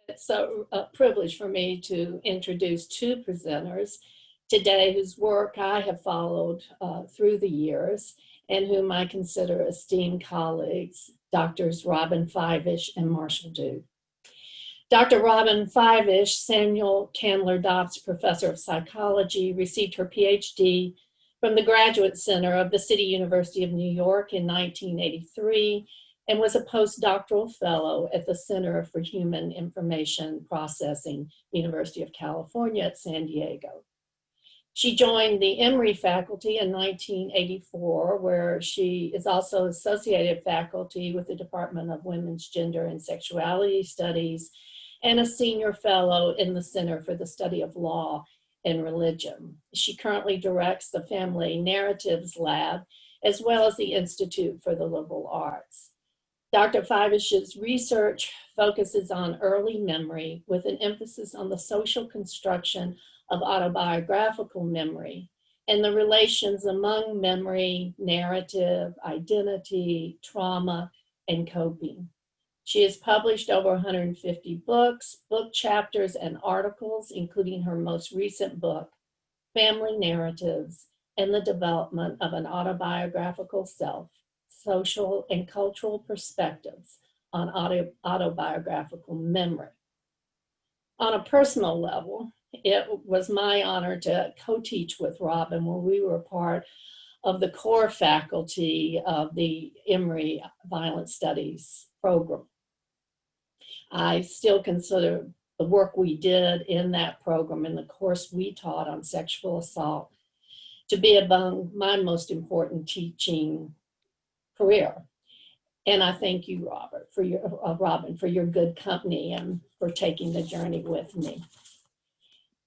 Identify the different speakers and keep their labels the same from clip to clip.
Speaker 1: It's a privilege for me to introduce two presenters today whose work I have followed through the years and whom I consider esteemed colleagues, Doctors Robyn Fivush and Marshall Duke. Dr. Robyn Fivush, Samuel Candler Dobbs Professor of Psychology, received her PhD from the Graduate Center of the City University of New York in 1983 and was a postdoctoral fellow at the Center for Human Information Processing, University of California at San Diego. She joined the Emory faculty in 1984, where she is also associated faculty with the Department of Women's Gender and Sexuality Studies and a senior fellow in the Center for the Study of Law and Religion. She currently directs the Family Narratives Lab, as well as the Institute for the Liberal Arts. Dr. Fivush's research focuses on early memory with an emphasis on the social construction of autobiographical memory and the relations among memory, narrative, identity, trauma, and coping. She has published over 150 books, book chapters, and articles, including her most recent book, Family Narratives and the Development of an Autobiographical Self, Social and Cultural Perspectives on Autobiographical Memory. On a personal level, it was my honor to co-teach with Robyn when we were part of the core faculty of the Emory Violent Studies program. I still consider the work we did in that program and the course we taught on sexual assault to be among my most important teaching career. And I thank you, Robyn, for your good company and for taking the journey with me.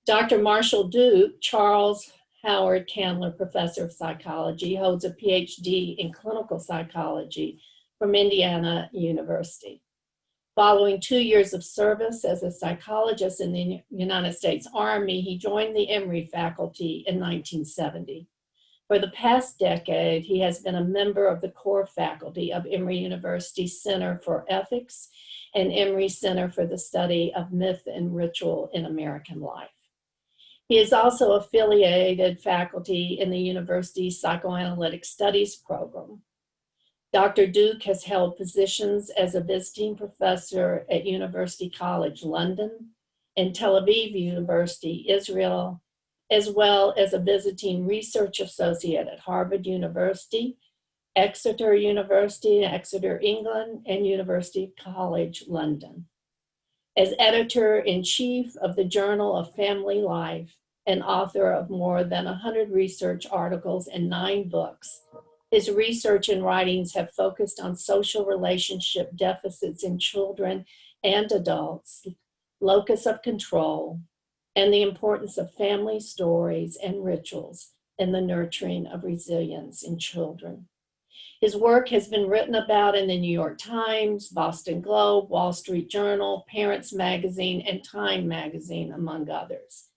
Speaker 1: Dr. Marshall Duke, Charles Howard Candler Professor of Psychology, holds a PhD in clinical psychology from Indiana University. Following 2 years of service as a psychologist in the United States Army, he joined the Emory faculty in 1970. For the past decade, he has been a member of the core faculty of Emory University Center for Ethics and Emory Center for the Study of Myth and Ritual in American Life. He is also affiliated faculty in the university's Psychoanalytic Studies program. Dr. Duke has held positions as a visiting professor at University College London and Tel Aviv University, Israel, as well as a visiting research associate at Harvard University, Exeter University, Exeter, England, and University College London. As editor-in-chief of the Journal of Family Life and author of more than 100 research articles and 9 books, his research and writings have focused on social relationship deficits in children and adults, locus of control, and the importance of family stories and rituals in the nurturing of resilience in children. His work has been written about in the New York Times, Boston Globe, Wall Street Journal, Parents Magazine, and Time Magazine, among others.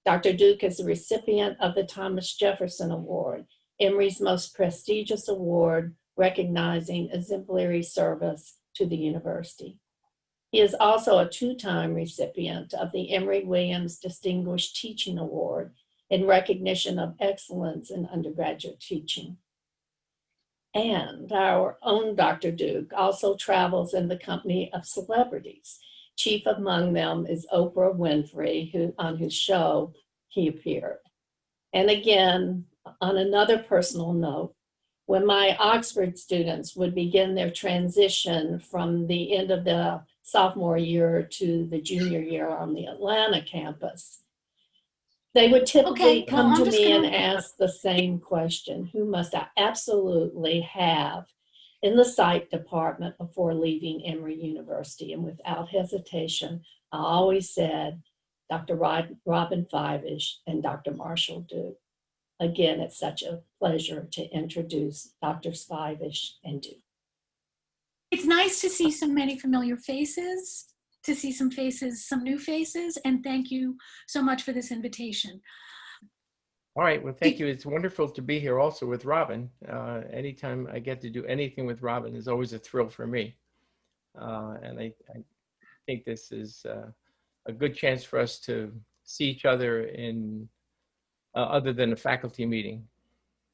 Speaker 1: Dr. Duke is the recipient of the Thomas Jefferson Award, Emory's most prestigious award recognizing exemplary service to the university. He is also a 2-time recipient of the Emory Williams Distinguished Teaching Award in recognition of excellence in undergraduate teaching. And our own Dr. Duke also travels in the company of celebrities. Chief among them is Oprah Winfrey, on whose show he appeared. And again, on another personal note, when my Oxford students would begin their transition from the end of the sophomore year to the junior year on the Atlanta campus, they would typically come to me and ask the same question: who must I absolutely have in the psych department before leaving Emory University? And without hesitation, I always said, Dr. Robyn Fivush and Dr. Marshall Duke. Again, it's such a pleasure to introduce Drs. Fivush and Duke.
Speaker 2: It's nice to see so many familiar faces, to see some new faces, and thank you so much for this invitation.
Speaker 3: All right, well, thank you. It's wonderful to be here also with Robyn. Anytime I get to do anything with Robyn is always a thrill for me. And I think this is a good chance for us to see each other in other than a faculty meeting.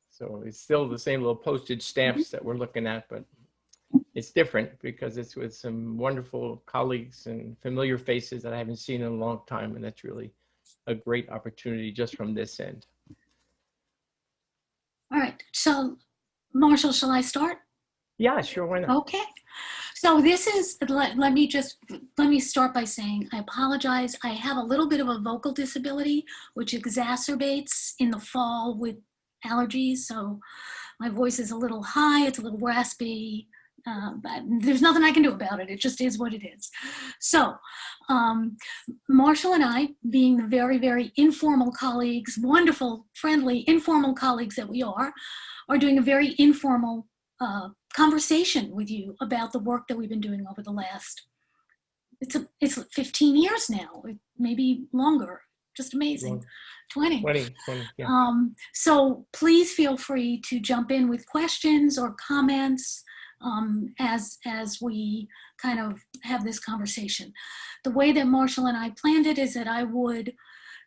Speaker 3: So it's still the same little postage stamps that we're looking at, but it's different because it's with some wonderful colleagues and familiar faces that I haven't seen in a long time. And that's really a great opportunity just from this end.
Speaker 2: All right, so Marshall, shall I start?
Speaker 3: Yeah, sure, why not?
Speaker 2: Okay. So this is, let me start by saying I apologize. I have a little bit of a vocal disability, which exacerbates in the fall with allergies. So my voice is a little high, it's a little raspy, but there's nothing I can do about it. It just is what it is. So Marshall and I, being the very, very informal colleagues, wonderful, friendly, informal colleagues that we are doing a very informal conversation with you about the work that we've been doing over the last, it's 15 years now, maybe longer, just amazing. 20, yeah. So please feel free to jump in with questions or comments as we kind of have this conversation. The way that Marshall and I planned it is that I would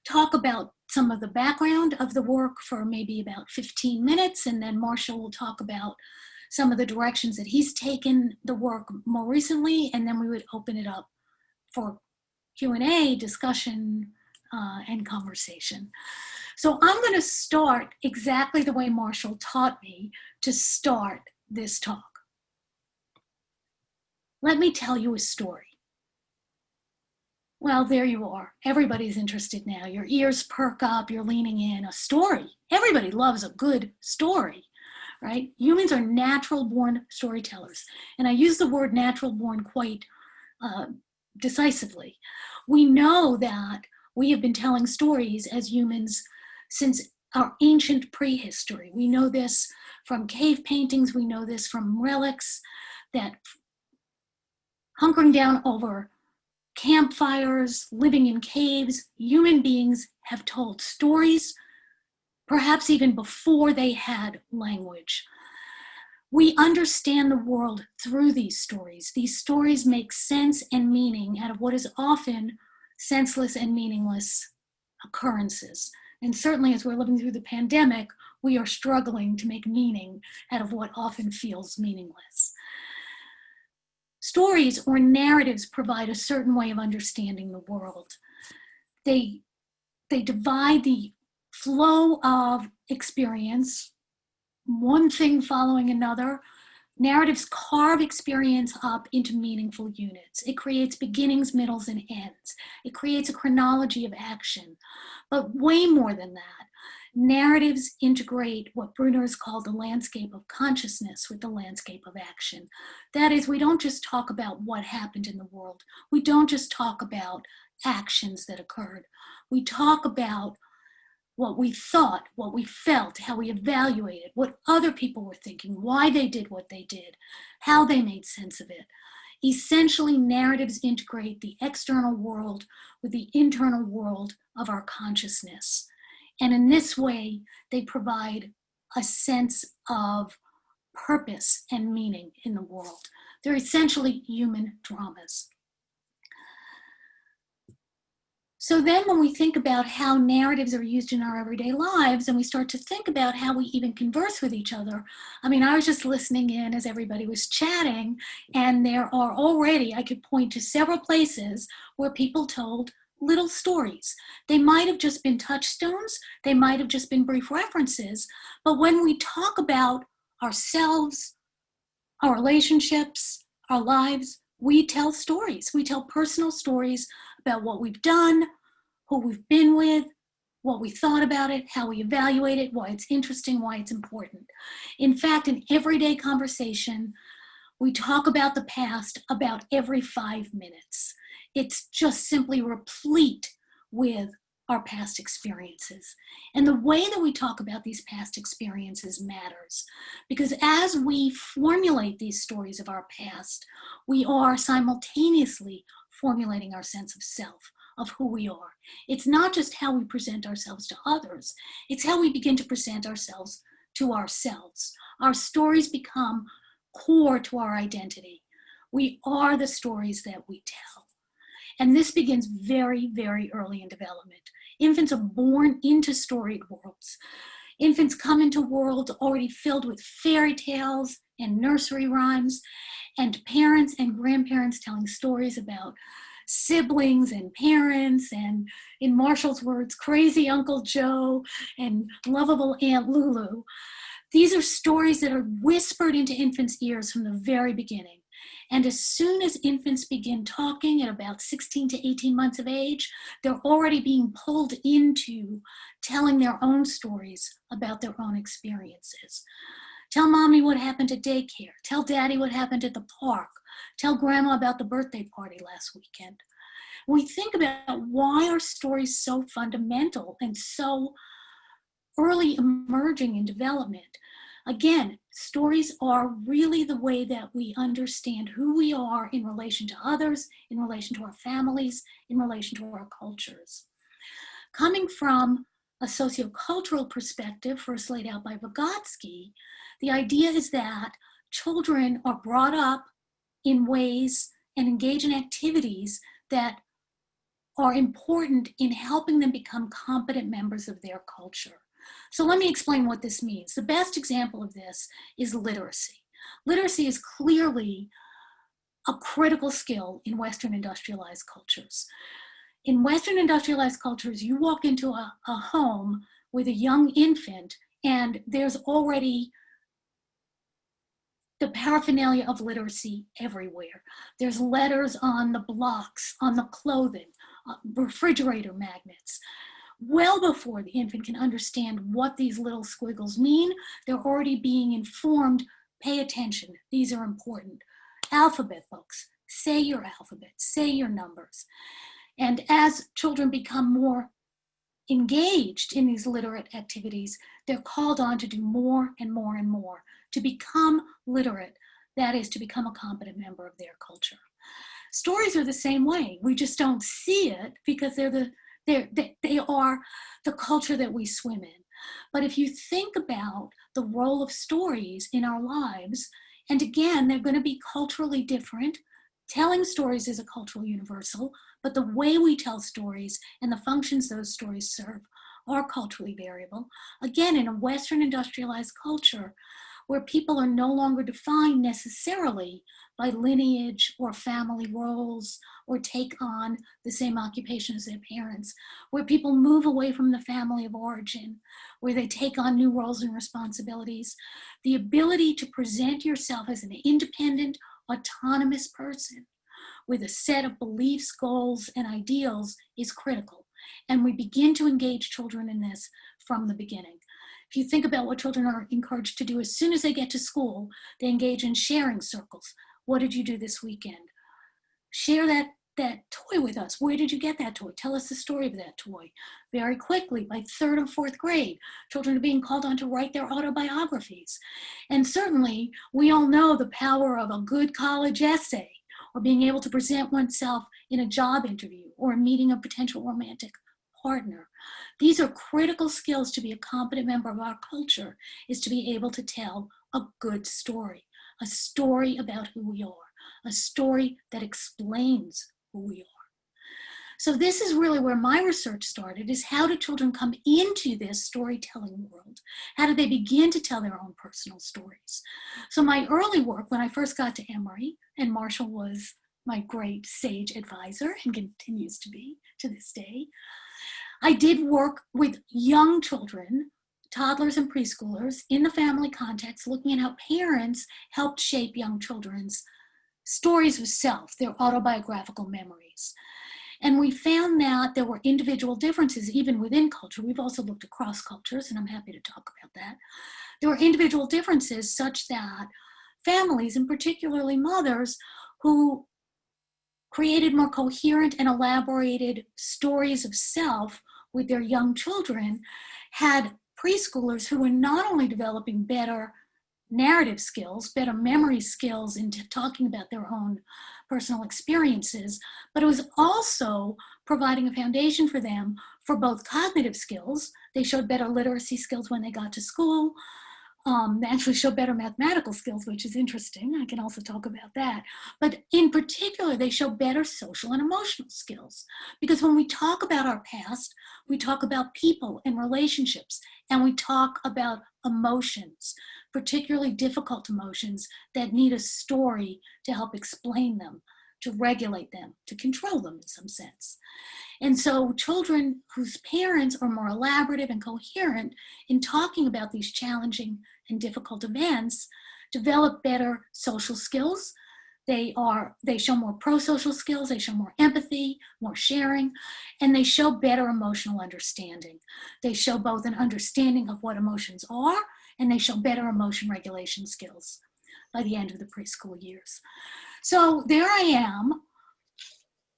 Speaker 2: talk about some of the background of the work for maybe about 15 minutes, and then Marshall will talk about some of the directions that he's taken the work more recently, and then we would open it up for Q&A, discussion, and conversation. So I'm going to start exactly the way Marshall taught me to start this talk. Let me tell you a story. Well, there you are. Everybody's interested now. Your ears perk up, you're leaning in. A story. Everybody loves a good story, right? Humans are natural born storytellers. And I use the word natural born quite decisively. We know that we have been telling stories as humans since our ancient prehistory. We know this from cave paintings. We know this from relics, that hunkering down over campfires, living in caves, human beings have told stories, perhaps even before they had language. We understand the world through these stories. These stories make sense and meaning out of what is often senseless and meaningless occurrences. And certainly as we're living through the pandemic, we are struggling to make meaning out of what often feels meaningless. Stories or narratives provide a certain way of understanding the world. They divide the flow of experience, one thing following another. Narratives carve experience up into meaningful units. It creates beginnings, middles, and ends. It creates a chronology of action. But way more than that, narratives integrate what Bruner has called the landscape of consciousness with the landscape of action. That is, we don't just talk about what happened in the world. We don't just talk about actions that occurred. We talk about what we thought, what we felt, how we evaluated, what other people were thinking, why they did what they did, how they made sense of it. Essentially, narratives integrate the external world with the internal world of our consciousness. And in this way, they provide a sense of purpose and meaning in the world. They're essentially human dramas. So then when we think about how narratives are used in our everyday lives, and we start to think about how we even converse with each other, I mean, I was just listening in as everybody was chatting, and there are already, I could point to several places where people told little stories. They might have just been touchstones, they might have just been brief references, but when we talk about ourselves, our relationships, our lives, we tell stories. We tell personal stories about what we've done, who we've been with, what we thought about it, how we evaluate it, why it's interesting, why it's important. In fact, in everyday conversation, we talk about the past about every 5 minutes. It's just simply replete with our past experiences. And the way that we talk about these past experiences matters, because as we formulate these stories of our past, we are simultaneously formulating our sense of self, of who we are. It's not just how we present ourselves to others, it's how we begin to present ourselves to ourselves. Our stories become core to our identity. We are the stories that we tell. And this begins very, very early in development. Infants are born into storied worlds. Infants come into worlds already filled with fairy tales and nursery rhymes, and parents and grandparents telling stories about siblings and parents, and in Marshall's words, crazy Uncle Joe and lovable Aunt Lulu. These are stories that are whispered into infants' ears from the very beginning. And as soon as infants begin talking at about 16 to 18 months of age, they're already being pulled into telling their own stories about their own experiences. Tell mommy what happened at daycare. Tell daddy what happened at the park. Tell grandma about the birthday party last weekend. When we think about why are stories so fundamental and so early emerging in development, again, stories are really the way that we understand who we are in relation to others, in relation to our families, in relation to our cultures. Coming from a sociocultural perspective, first laid out by Vygotsky, the idea is that children are brought up in ways and engage in activities that are important in helping them become competent members of their culture. So let me explain what this means. The best example of this is literacy. Literacy is clearly a critical skill in Western industrialized cultures. In Western industrialized cultures, you walk into a home with a young infant and there's already the paraphernalia of literacy everywhere. There's letters on the blocks, on the clothing, refrigerator magnets. Well before the infant can understand what these little squiggles mean, they're already being informed, pay attention, these are important. Alphabet books, say your alphabet, say your numbers. And as children become more engaged in these literate activities, they're called on to do more and more and more, to become literate, that is, to become a competent member of their culture. Stories are the same way. We just don't see it because they are the culture that we swim in. But if you think about the role of stories in our lives, and again, they're going to be culturally different. Telling stories is a cultural universal, but the way we tell stories and the functions those stories serve are culturally variable. Again, in a Western industrialized culture, where people are no longer defined necessarily by lineage or family roles or take on the same occupation as their parents, where people move away from the family of origin, where they take on new roles and responsibilities, the ability to present yourself as an independent, autonomous person with a set of beliefs, goals, and ideals is critical. And we begin to engage children in this from the beginning. If you think about what children are encouraged to do as soon as they get to school, they engage in sharing circles. What did you do this weekend? Share that toy with us. Where did you get that toy? Tell us the story of that toy. Very quickly, by 3rd or 4th grade, children are being called on to write their autobiographies. And certainly, we all know the power of a good college essay, or being able to present oneself in a job interview or a meeting of potential romantic partner. These are critical skills to be a competent member of our culture, is to be able to tell a good story, a story about who we are, a story that explains who we are. So this is really where my research started, is how do children come into this storytelling world? How do they begin to tell their own personal stories? So my early work, when I first got to Emory, and Marshall was my great sage advisor and continues to be to this day, I did work with young children, toddlers and preschoolers in the family context, looking at how parents helped shape young children's stories of self, their autobiographical memories. And we found that there were individual differences even within culture. We've also looked across cultures, and I'm happy to talk about that. There were individual differences such that families, and particularly mothers, who created more coherent and elaborated stories of self with their young children, had preschoolers who were not only developing better narrative skills, better memory skills into talking about their own personal experiences, but it was also providing a foundation for them for both cognitive skills. They showed better literacy skills when they got to school, They actually show better mathematical skills, which is interesting. I can also talk about that. But in particular, they show better social and emotional skills. Because when we talk about our past, we talk about people and relationships, and we talk about emotions, particularly difficult emotions that need a story to help explain them, to regulate them, to control them in some sense. And so children whose parents are more elaborative and coherent in talking about these challenging and difficult events develop better social skills. They show more pro-social skills, they show more empathy, more sharing, and they show better emotional understanding. They show both an understanding of what emotions are, and they show better emotion regulation skills by the end of the preschool years. So there I am,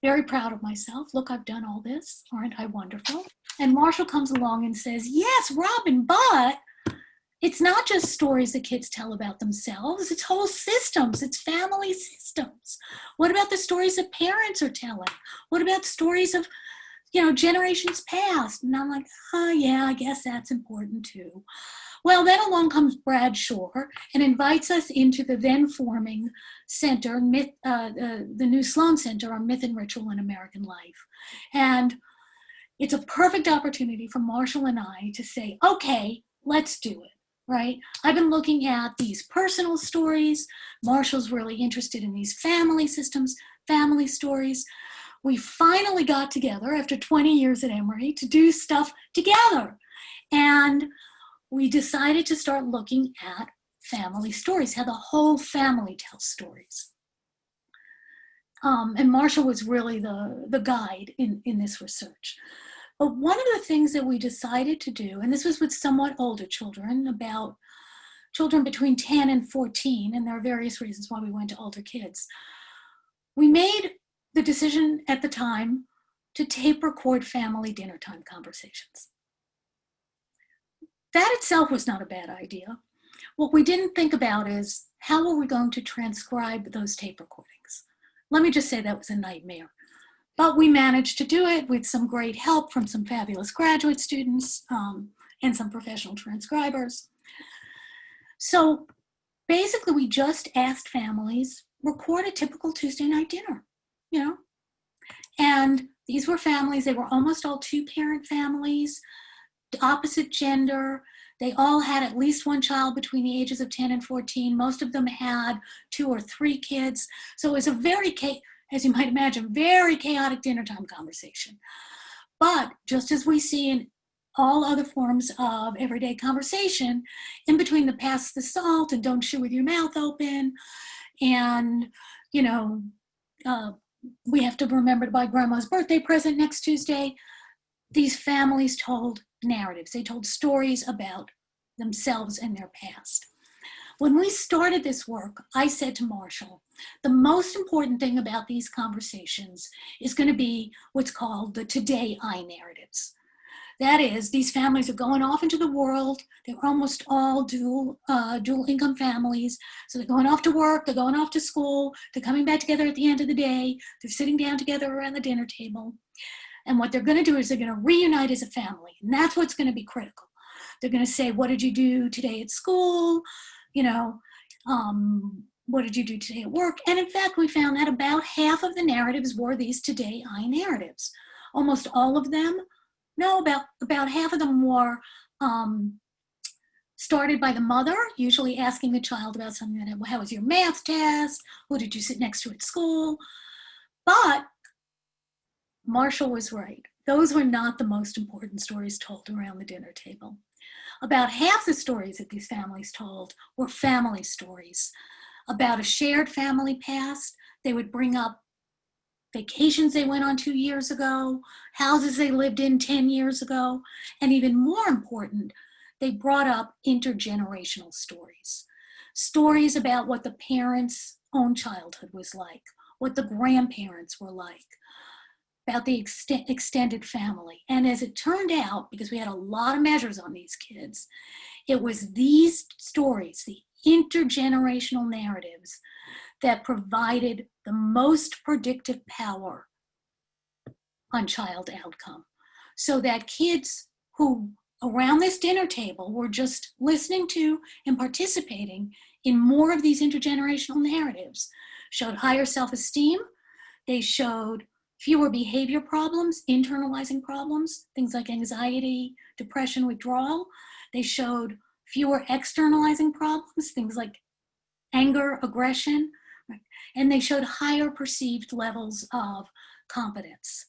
Speaker 2: very proud of myself. Look, I've done all this. Aren't I wonderful? And Marshall comes along and says, yes, Robyn, but it's not just stories that kids tell about themselves. It's whole systems. It's family systems. What about the stories that parents are telling? What about stories of, generations past? And I'm like, oh yeah, I guess that's important too. Well, then along comes Brad Shore and invites us into the then forming center, the new Sloan Center on Myth and Ritual in American Life. And it's a perfect opportunity for Marshall and I to say, okay, let's do it, right? I've been looking at these personal stories. Marshall's really interested in these family systems, family stories. We finally got together after 20 years at Emory to do stuff together. And we decided to start looking at family stories, how the whole family tells stories. And Marshall was really the guide in this research. But one of the things that we decided to do, and this was with somewhat older children, about children between 10 and 14, and there are various reasons why we went to older kids, we made the decision at the time to tape record family dinner time conversations. That itself was not a bad idea. What we didn't think about is how are we going to transcribe those tape recordings? Let me just say that was a nightmare. But we managed to do it with some great help from some fabulous graduate students and some professional transcribers. So basically we just asked families, record a typical Tuesday night dinner, And these were families, they were almost all two-parent families, opposite gender. They all had at least one child between the ages of 10 and 14. Most of them had 2 or 3 kids. So it was a very, as you might imagine, very chaotic dinner time conversation. But just as we see in all other forms of everyday conversation, in between the pass the salt and don't chew with your mouth open, and, we have to remember to buy grandma's birthday present next Tuesday, these families told narratives. They told stories about themselves and their past. When we started this work, I said to Marshall, the most important thing about these conversations is going to be what's called the today I narratives. That is, these families are going off into the world. They're almost all dual income families. So they're going off to work, they're going off to school, they're coming back together at the end of the day, they're sitting down together around the dinner table. And what they're going to do is they're going to reunite as a family. And that's what's going to be critical. They're going to say, what did you do today at school? What did you do today at work? And in fact, we found that about half of the narratives were these today I narratives. Almost all of them, about half of them were started by the mother, usually asking the child about something that, how was your math test? Who did you sit next to at school? But Marshall was right. Those were not the most important stories told around the dinner table. About half the stories that these families told were family stories about a shared family past. They would bring up vacations they went on 2 years ago, houses they lived in 10 years ago, and even more important, they brought up intergenerational stories. Stories about what the parents' own childhood was like, what the grandparents were like, about the extended family. And as it turned out, because we had a lot of measures on these kids, it was these stories, the intergenerational narratives, that provided the most predictive power on child outcome. So that kids who around this dinner table were just listening to and participating in more of these intergenerational narratives showed higher self-esteem. They showed fewer behavior problems, internalizing problems, things like anxiety, depression, withdrawal. They showed fewer externalizing problems, things like anger, aggression, and they showed higher perceived levels of competence.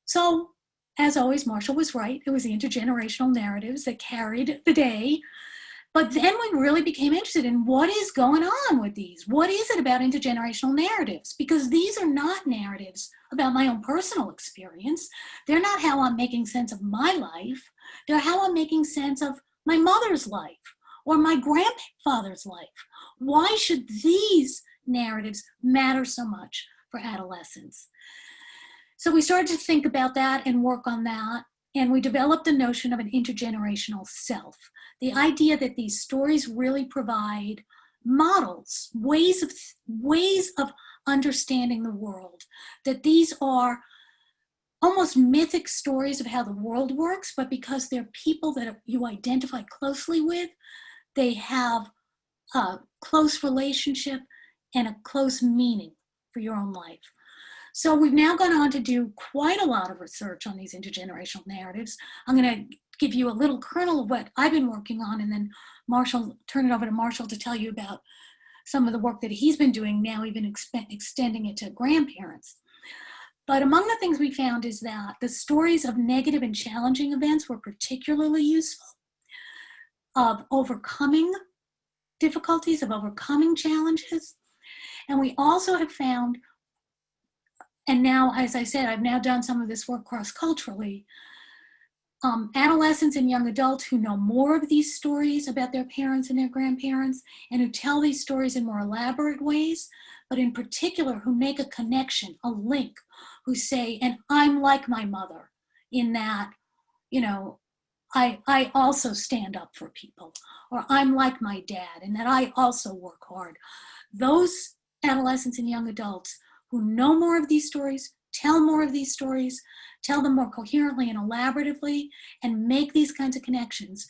Speaker 2: So, as always, Marshall was right. It was the intergenerational narratives that carried the day. But then we really became interested in what is going on with these. What is it about intergenerational narratives? Because these are not narratives about my own personal experience. They're not how I'm making sense of my life. They're how I'm making sense of my mother's life or my grandfather's life. Why should these narratives matter so much for adolescents? So we started to think about that and work on that. And we developed the notion of an intergenerational self. The idea that these stories really provide models, ways of understanding the world, that these are almost mythic stories of how the world works, but because they're people that you identify closely with, they have a close relationship and a close meaning for your own life. So we've now gone on to do quite a lot of research on these intergenerational narratives. I'm going to give you a little kernel of what I've been working on, and then turn it over to Marshall to tell you about some of the work that he's been doing now, even extending it to grandparents. But among the things we found is that the stories of negative and challenging events were particularly useful, of overcoming difficulties, of overcoming challenges. And we also have found, and now, as I said, I've now done some of this work cross-culturally, adolescents and young adults who know more of these stories about their parents and their grandparents, and who tell these stories in more elaborate ways, but in particular, who make a connection, a link, who say, and I'm like my mother in that, you know, I also stand up for people, or I'm like my dad in that I also work hard. Those adolescents and young adults who know more of these stories, tell more of these stories, tell them more coherently and elaboratively, and make these kinds of connections.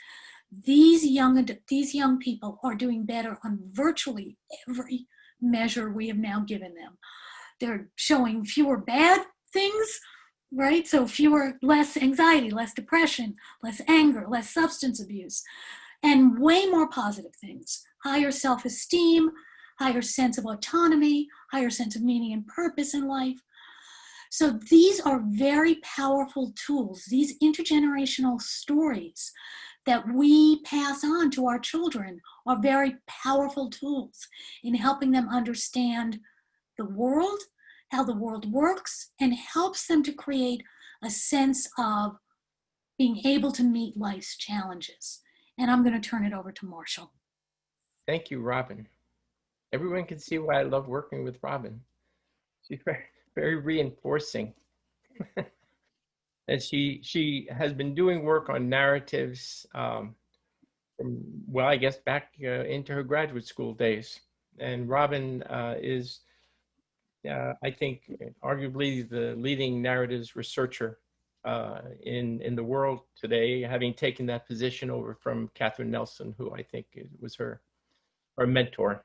Speaker 2: These young people are doing better on virtually every measure we have now given them. They're showing fewer bad things, right? So less anxiety, less depression, less anger, less substance abuse, and way more positive things. Higher self-esteem, higher sense of autonomy, higher sense of meaning and purpose in life. So these are very powerful tools, these intergenerational stories that we pass on to our children are very powerful tools in helping them understand the world, how the world works, and helps them to create a sense of being able to meet life's challenges. And I'm going to turn it over to Marshall.
Speaker 3: Thank you, Robyn. Everyone can see why I love working with Robyn. She's very, very reinforcing. And she has been doing work on narratives from, well, I guess back into her graduate school days. And Robyn is, I think, arguably the leading narratives researcher in the world today, having taken that position over from Catherine Nelson, who I think was her mentor.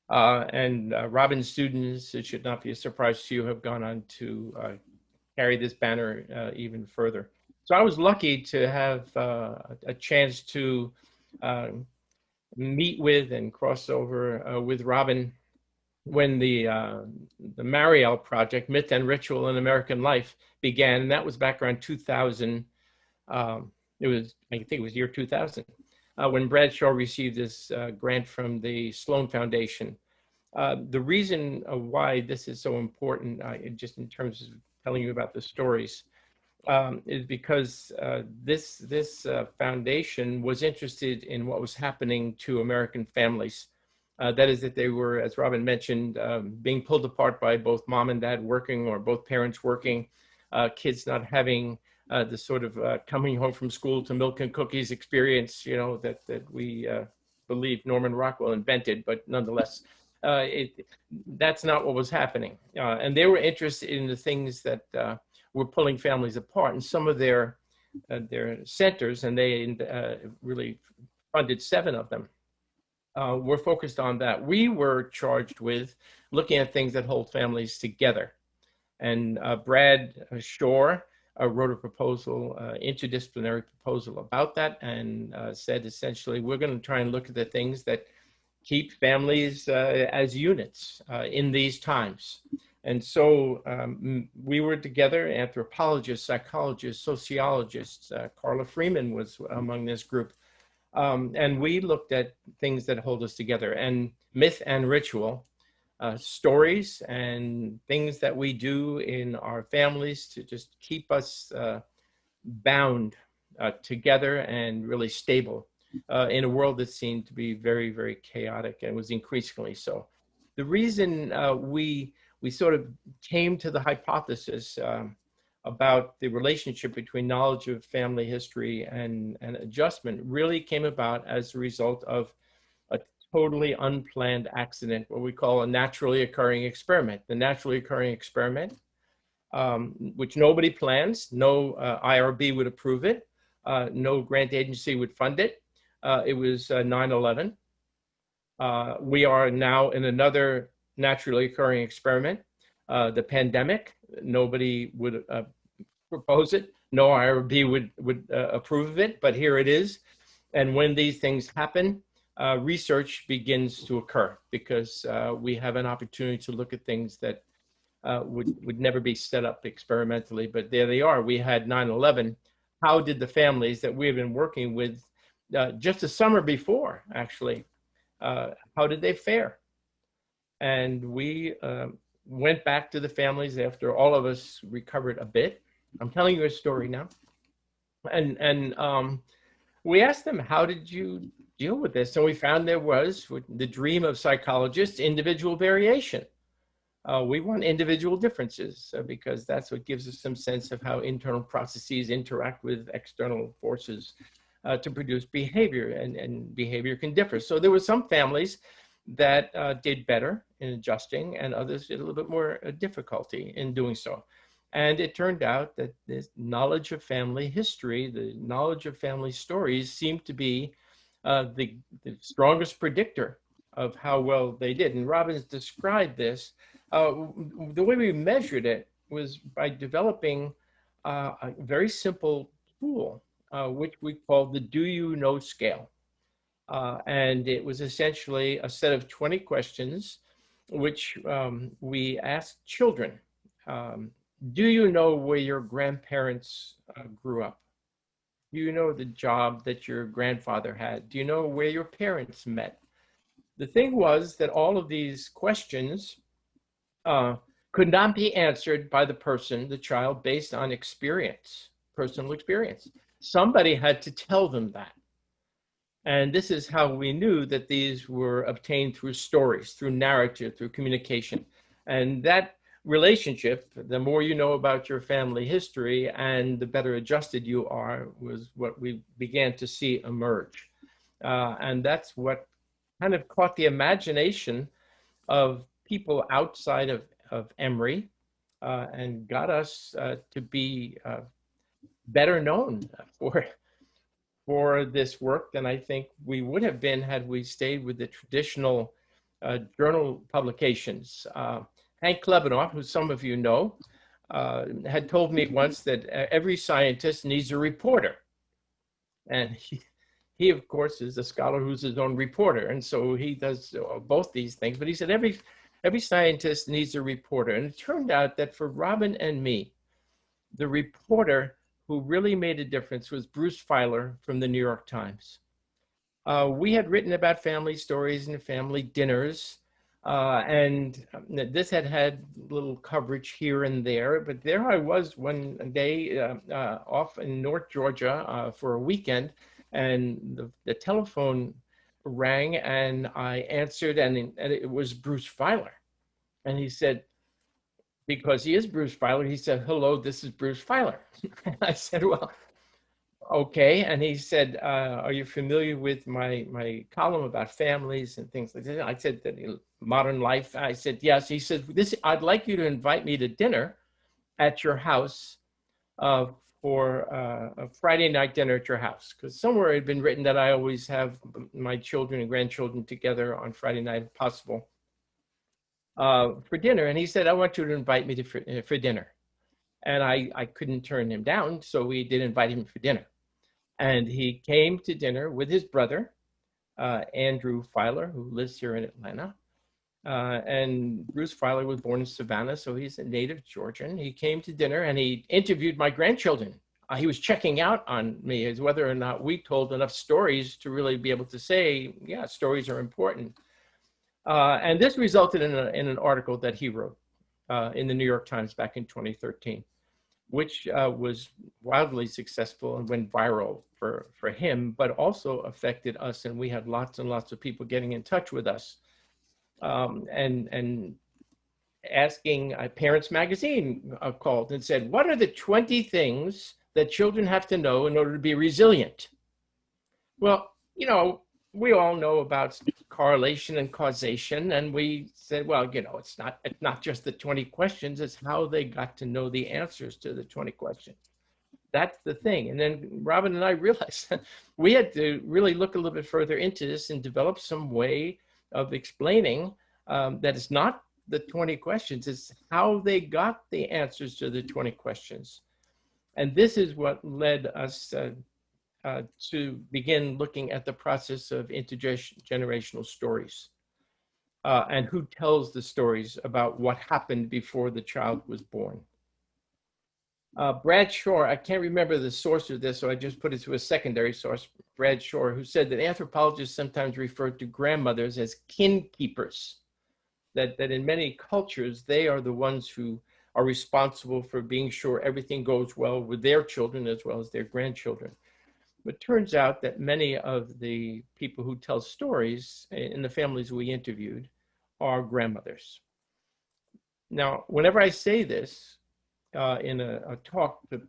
Speaker 3: And Robyn's students, it should not be a surprise to you, have gone on to carry this banner even further. So I was lucky to have a chance to meet with and cross over with Robyn when the Mariel project, Myth and Ritual in American Life, began, and that was back around 2000. I think it was year 2000. When Bradshaw received this grant from the Sloan Foundation. The reason why this is so important, just in terms of telling you about the stories, is because this foundation was interested in what was happening to American families. That is that they were, as Robyn mentioned, being pulled apart by both mom and dad working or both parents working, kids not having the sort of coming home from school to milk and cookies experience, you know, that we believe Norman Rockwell invented, but nonetheless, that's not what was happening. And they were interested in the things that were pulling families apart. And some of their their centers, and they really funded 7 of them. We're focused on that. We were charged with looking at things that hold families together. And Brad Shore wrote a proposal, interdisciplinary proposal about that, and said essentially, we're going to try and look at the things that keep families as units in these times. And so we were together, anthropologists, psychologists, sociologists. Carla Freeman was among this group. And we looked at things that hold us together, and myth and ritual, stories and things that we do in our families to just keep us bound together and really stable in a world that seemed to be very, very chaotic, and was increasingly so. The reason we sort of came to the hypothesis about the relationship between knowledge of family history and adjustment really came about as a result of a totally unplanned accident, what we call a naturally occurring experiment. The naturally occurring experiment, which nobody plans, no IRB would approve it, no grant agency would fund it. It was 9/11. We are now in another naturally occurring experiment, the pandemic. Nobody would propose it. No IRB would approve of it, but here it is. And when these things happen, research begins to occur, because we have an opportunity to look at things that would never be set up experimentally, but there they are. We had 9/11. How did the families that we have been working with just the summer before, actually, how did they fare? And we went back to the families after all of us recovered a bit. I'm telling you a story now. And we asked them, how did you deal with this? And we found there was, the dream of psychologists, individual variation. We want individual differences because that's what gives us some sense of how internal processes interact with external forces to produce behavior, and behavior can differ. So there were some families that did better in adjusting, and others did a little bit more difficulty in doing so. And it turned out that this knowledge of family history, the knowledge of family stories, seemed to be the strongest predictor of how well they did. And Robyn's described this. The way we measured it was by developing a very simple tool, which we called the Do You Know scale. And it was essentially a set of 20 questions, which we asked children. Do you know where your grandparents grew up? Do you know the job that your grandfather had? Do you know where your parents met? The thing was that all of these questions could not be answered by the person, the child, based on experience, personal experience. Somebody had to tell them that. And this is how we knew that these were obtained through stories, through narrative, through communication. And that relationship, the more you know about your family history and the better adjusted you are, was what we began to see emerge. And that's what kind of caught the imagination of people outside of Emory and got us to be better known for this work than I think we would have been had we stayed with the traditional journal publications. Hank Klebanoff, who some of you know, had told me once that every scientist needs a reporter. And he, of course, is a scholar who's his own reporter. And so he does both these things. But he said every scientist needs a reporter. And it turned out that for Robyn and me, the reporter who really made a difference was Bruce Feiler from the New York Times. We had written about family stories and family dinners. And this had little coverage here and there, but there I was one day off in North Georgia for a weekend, and the telephone rang, and I answered, and it was Bruce Feiler. And he said, because he is Bruce Feiler, he said, "Hello, this is Bruce Feiler." And I said, "Well, okay." And he said, "Are you familiar with my column about families and things like that?" I said, that Modern Life. I said, "Yes." He said, "I'd like you to invite me to dinner at your house for a Friday night dinner at your house, because somewhere it had been written that I always have my children and grandchildren together on Friday night if possible for dinner. And he said, I want you to invite me for dinner. And I couldn't turn him down, so we did invite him for dinner. And he came to dinner with his brother, Andrew Filer, who lives here in Atlanta. And Bruce Filer was born in Savannah, so he's a native Georgian. He came to dinner and he interviewed my grandchildren. He was checking out on me as whether or not we told enough stories to really be able to say, yeah, stories are important. And this resulted in an article that he wrote in the New York Times back in 2013, which was wildly successful and went viral for him, but also affected us. And we had lots and lots of people getting in touch with us. And asking Parents Magazine called and said, what are the 20 things that children have to know in order to be resilient? Well, you know, we all know about correlation and causation. And we said, well, you know, it's not just the 20 questions, it's how they got to know the answers to the 20 questions. That's the thing. And then Robyn and I realized we had to really look a little bit further into this and develop some way of explaining that it's not the 20 questions, it's how they got the answers to the 20 questions. And this is what led us to begin looking at the process of intergenerational stories and who tells the stories about what happened before the child was born. Brad Shore, I can't remember the source of this, so I just put it to a secondary source, Brad Shore, who said that anthropologists sometimes refer to grandmothers as kin keepers, that in many cultures, they are the ones who are responsible for being sure everything goes well with their children as well as their grandchildren. But it turns out that many of the people who tell stories in the families we interviewed are grandmothers. Now, whenever I say this, in a talk to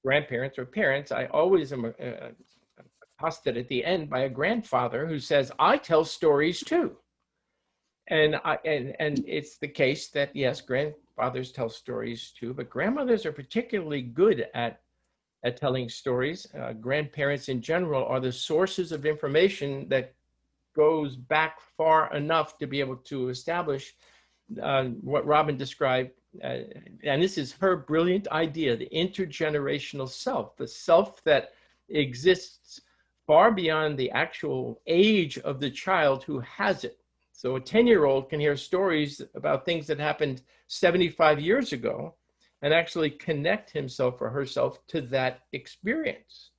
Speaker 3: grandparents or parents, I always am accosted at the end by a grandfather who says, I tell stories too. And it's the case that, yes, grandfathers tell stories too, but grandmothers are particularly good at telling stories. Grandparents in general are the sources of information that goes back far enough to be able to establish what Robyn described, and this is her brilliant idea, the intergenerational self, the self that exists far beyond the actual age of the child who has it. So a 10-year-old can hear stories about things that happened 75 years ago and actually connect himself or herself to that experience,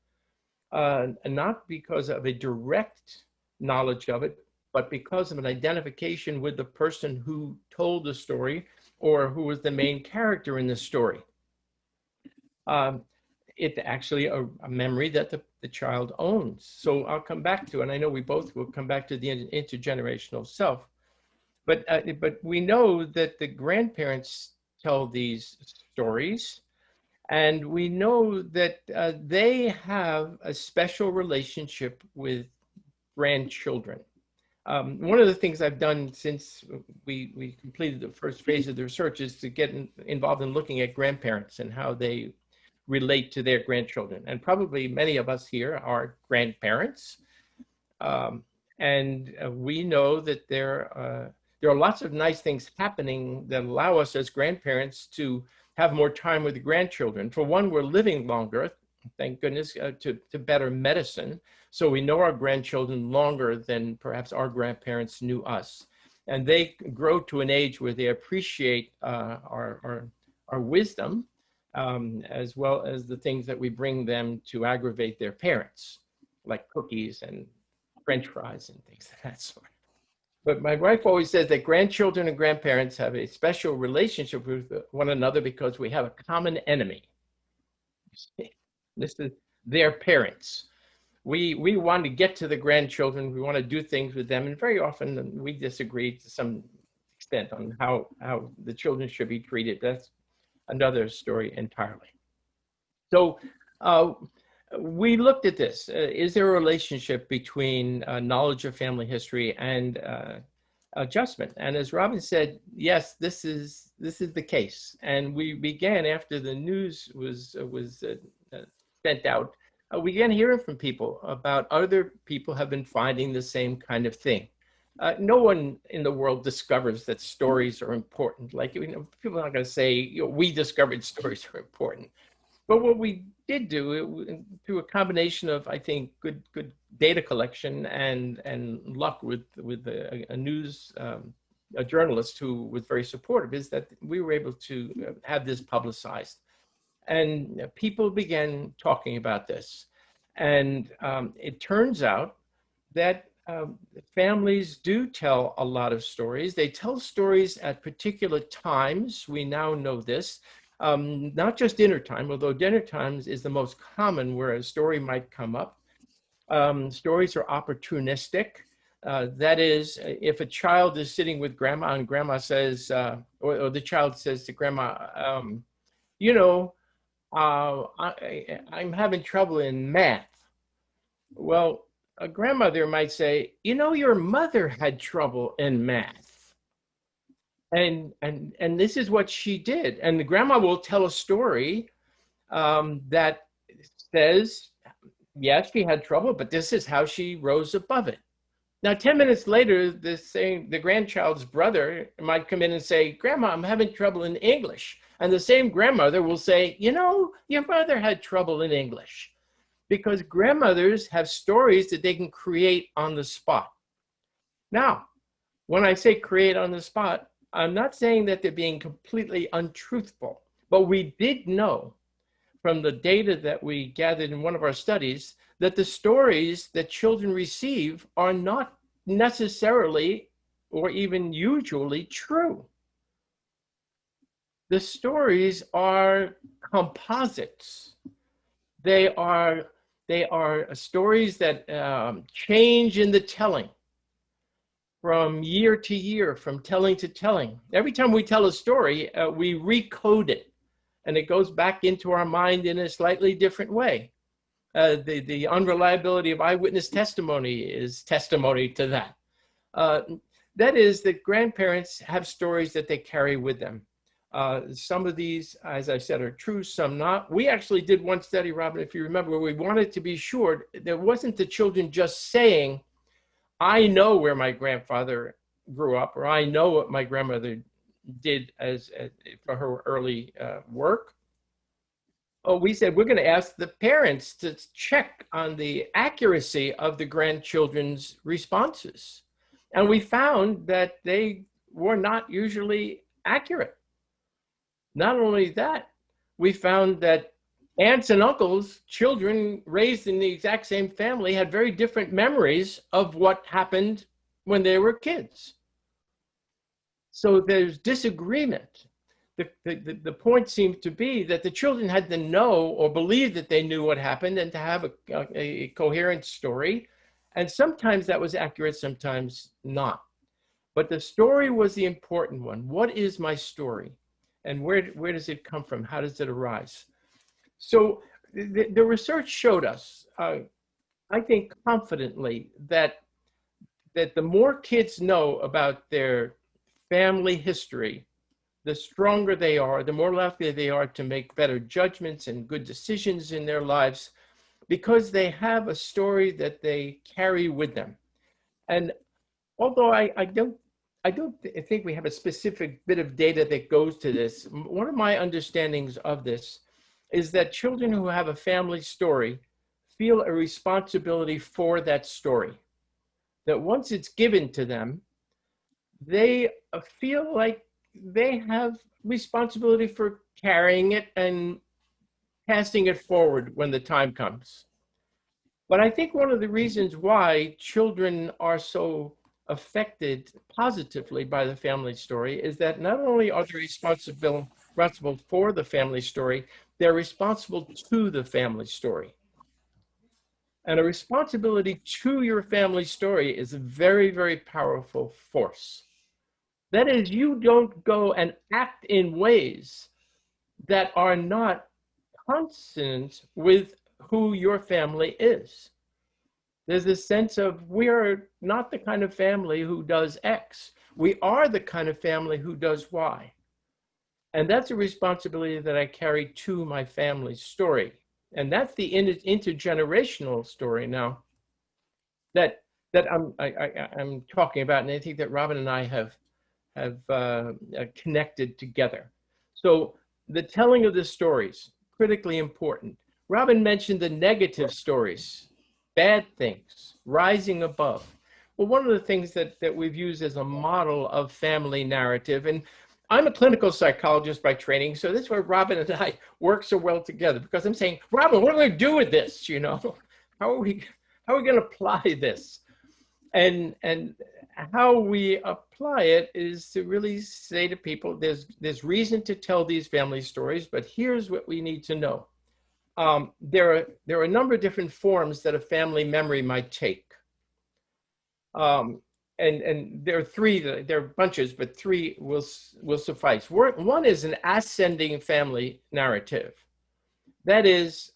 Speaker 3: and not because of a direct knowledge of it, but because of an identification with the person who told the story or who was the main character in the story. It's actually a memory that the child owns. So I'll come back to, and I know we both will come back to the intergenerational self, but we know that the grandparents tell these stories, and we know that they have a special relationship with grandchildren. One of the things I've done since we completed the first phase of the research is to get involved in looking at grandparents and how they relate to their grandchildren. And probably many of us here are grandparents. And we know that there are lots of nice things happening that allow us as grandparents to have more time with the grandchildren. For one, we're living longer, thank goodness, to better medicine. So we know our grandchildren longer than perhaps our grandparents knew us. And they grow to an age where they appreciate our wisdom, as well as the things that we bring them to aggravate their parents, like cookies and French fries and things of that sort. But my wife always says that grandchildren and grandparents have a special relationship with one another because we have a common enemy. This is their parents. We want to get to the grandchildren. We want to do things with them. And very often we disagree to some extent on how the children should be treated. That's another story entirely. So we looked at this. Is there a relationship between knowledge of family history and adjustment. And as Robyn said, yes, this is the case. And we began, after the news was sent out, we began hearing from people about other people have been finding the same kind of thing. No one in the world discovers that stories are important. Like, people are not going to say, we discovered stories are important. But what we did do, through a combination of, I think, good data collection and luck with a news a journalist who was very supportive, is that we were able to have this publicized, and people began talking about this. And it turns out that families do tell a lot of stories. They tell stories at particular times. We now know this. Not just dinner time, although dinner times is the most common where a story might come up. Stories are opportunistic. That is, if a child is sitting with grandma and grandma says, or the child says to grandma, I'm having trouble in math. Well, a grandmother might say, your mother had trouble in math. And this is what she did. And the grandma will tell a story that says, yes, she had trouble, but this is how she rose above it. Now, 10 minutes later, the grandchild's brother might come in and say, Grandma, I'm having trouble in English. And the same grandmother will say, your mother had trouble in English. Because grandmothers have stories that they can create on the spot. Now, when I say create on the spot, I'm not saying that they're being completely untruthful, but we did know from the data that we gathered in one of our studies that the stories that children receive are not necessarily or even usually true. The stories are composites. They are stories that change in the telling from year to year, from telling to telling. Every time we tell a story, we recode it, and it goes back into our mind in a slightly different way. The unreliability of eyewitness testimony is testimony to that. That is, that grandparents have stories that they carry with them. Some of these, as I said, are true, some not. We actually did one study, Robyn, if you remember, where we wanted to be sure there wasn't the children just saying, I know where my grandfather grew up, or I know what my grandmother did for her early work. Oh, we said we're going to ask the parents to check on the accuracy of the grandchildren's responses. And we found that they were not usually accurate. Not only that, we found that aunts and uncles, children raised in the exact same family, had very different memories of what happened when they were kids. So there's disagreement. The point seems to be that the children had to know or believe that they knew what happened and to have a coherent story. And sometimes that was accurate, sometimes not. But the story was the important one. What is my story? And where does it come from? How does it arise? So the research showed us, I think confidently, that the more kids know about their family history, the stronger they are, the more likely they are to make better judgments and good decisions in their lives, because they have a story that they carry with them. And although I don't think we have a specific bit of data that goes to this, one of my understandings of this is that children who have a family story feel a responsibility for that story. That once it's given to them, they feel like they have responsibility for carrying it and passing it forward when the time comes. But I think one of the reasons why children are so affected positively by the family story is that not only are they responsible for the family story, they're responsible to the family story. And a responsibility to your family story is a very, very powerful force. That is, you don't go and act in ways that are not consonant with who your family is. There's this sense of we are not the kind of family who does X. We are the kind of family who does Y. And that's a responsibility that I carry to my family's story. And that's the intergenerational story now that I'm talking about. And I think that Robyn and I have connected together. So the telling of the stories, critically important. Robyn mentioned the negative stories, bad things, rising above. Well, one of the things that we've used as a model of family narrative, and I'm a clinical psychologist by training, so that's where Robyn and I work so well together, because I'm saying, Robyn, what are we going to do with this? You know, how are we going to apply this? And how we apply it is to really say to people, there's reason to tell these family stories, but here's what we need to know. There are a number of different forms that a family memory might take. And there are three, there are bunches, but three will suffice. One is an ascending family narrative. That is,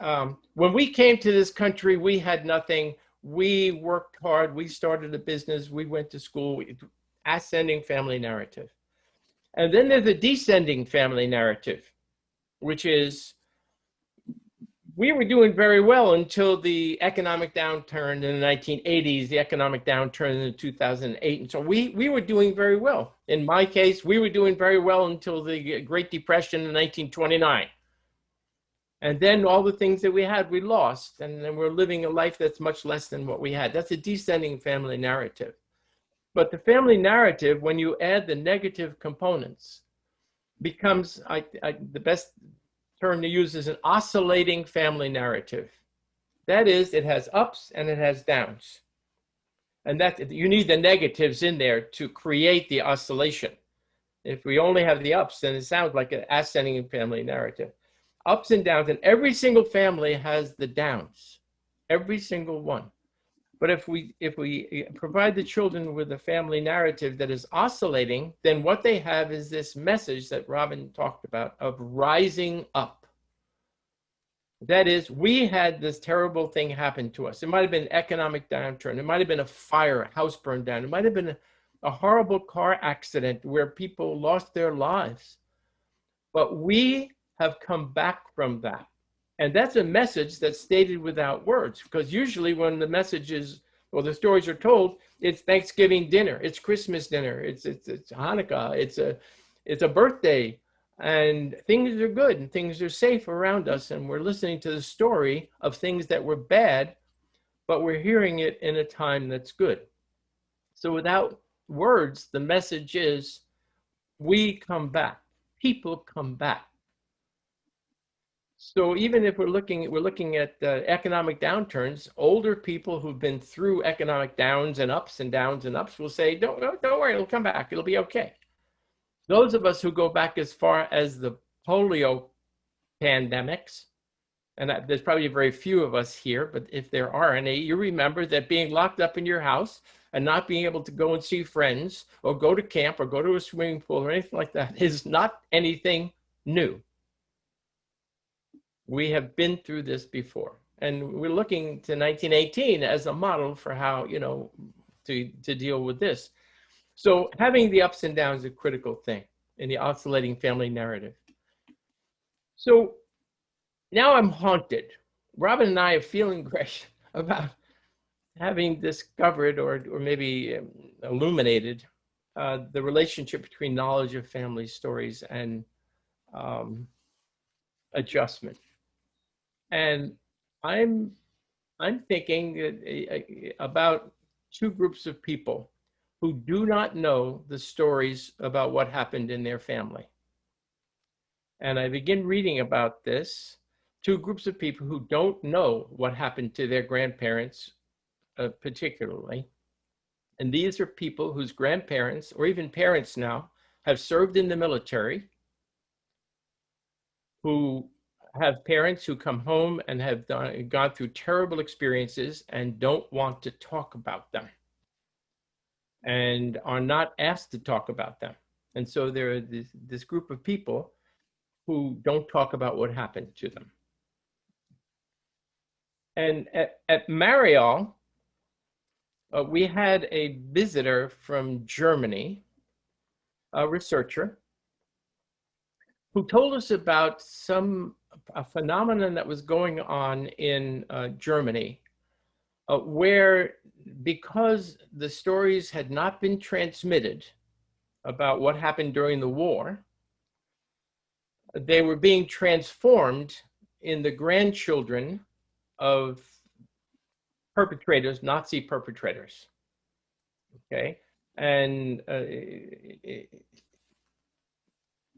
Speaker 3: when we came to this country, we had nothing. We worked hard. We started a business. We went to school. Ascending family narrative. And then there's a descending family narrative, which is we were doing very well until the economic downturn in the 1980s, the economic downturn in 2008. And so we were doing very well. In my case, we were doing very well until the Great Depression in 1929. And then all the things that we had, we lost. And then we're living a life that's much less than what we had. That's a descending family narrative. But the family narrative, when you add the negative components, becomes, the best term to use is an oscillating family narrative. That is, it has ups and it has downs. And that you need the negatives in there to create the oscillation. If we only have the ups, then it sounds like an ascending family narrative. Ups and downs, and every single family has the downs, every single one. But if we provide the children with a family narrative that is oscillating, then what they have is this message that Robyn talked about of rising up. That is, we had this terrible thing happen to us. It might have been an economic downturn. It might have been a fire, a house burned down. It might have been a horrible car accident where people lost their lives. But we have come back from that. And that's a message that's stated without words, because usually when the message is, well, the stories are told, it's Thanksgiving dinner, it's Christmas dinner, it's Hanukkah, it's a birthday, and things are good and things are safe around us. And we're listening to the story of things that were bad, but we're hearing it in a time that's good. So without words, the message is, we come back, people come back. So even if we're looking at economic downturns, older people who've been through economic downs and ups and downs and ups will say, don't worry, it'll come back, it'll be okay. Those of us who go back as far as the polio pandemics, and there's probably very few of us here, but if there are any, you remember that being locked up in your house and not being able to go and see friends or go to camp or go to a swimming pool or anything like that is not anything new. We have been through this before, and we're looking to 1918 as a model for how, you know, to deal with this. So having the ups and downs is a critical thing in the oscillating family narrative. So now I'm haunted. Robyn and I are feeling great about having discovered or maybe illuminated the relationship between knowledge of family stories and adjustment. And I'm thinking about two groups of people who do not know the stories about what happened in their family. And I begin reading about this, two groups of people who don't know what happened to their grandparents, particularly. And these are people whose grandparents, or even parents now, have served in the military, who have parents who come home and have gone through terrible experiences and don't want to talk about them and are not asked to talk about them. And so there are this group of people who don't talk about what happened to them. And at Marial, we had a visitor from Germany, a researcher, who told us about a phenomenon that was going on in Germany, where because the stories had not been transmitted about what happened during the war, they were being transformed in the grandchildren of perpetrators, Nazi perpetrators. Okay, and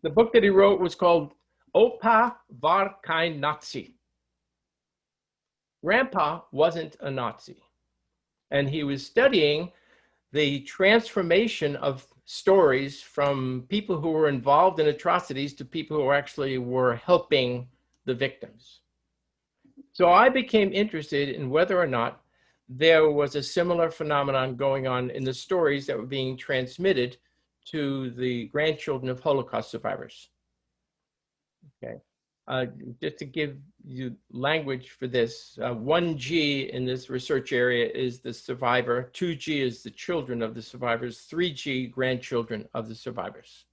Speaker 3: the book that he wrote was called Opa war kein Nazi. Grandpa wasn't a Nazi. And he was studying the transformation of stories from people who were involved in atrocities to people who actually were helping the victims. So I became interested in whether or not there was a similar phenomenon going on in the stories that were being transmitted to the grandchildren of Holocaust survivors. Okay, just to give you language for this, 1G in this research area is the survivor, 2G is the children of the survivors, 3G grandchildren of the survivors.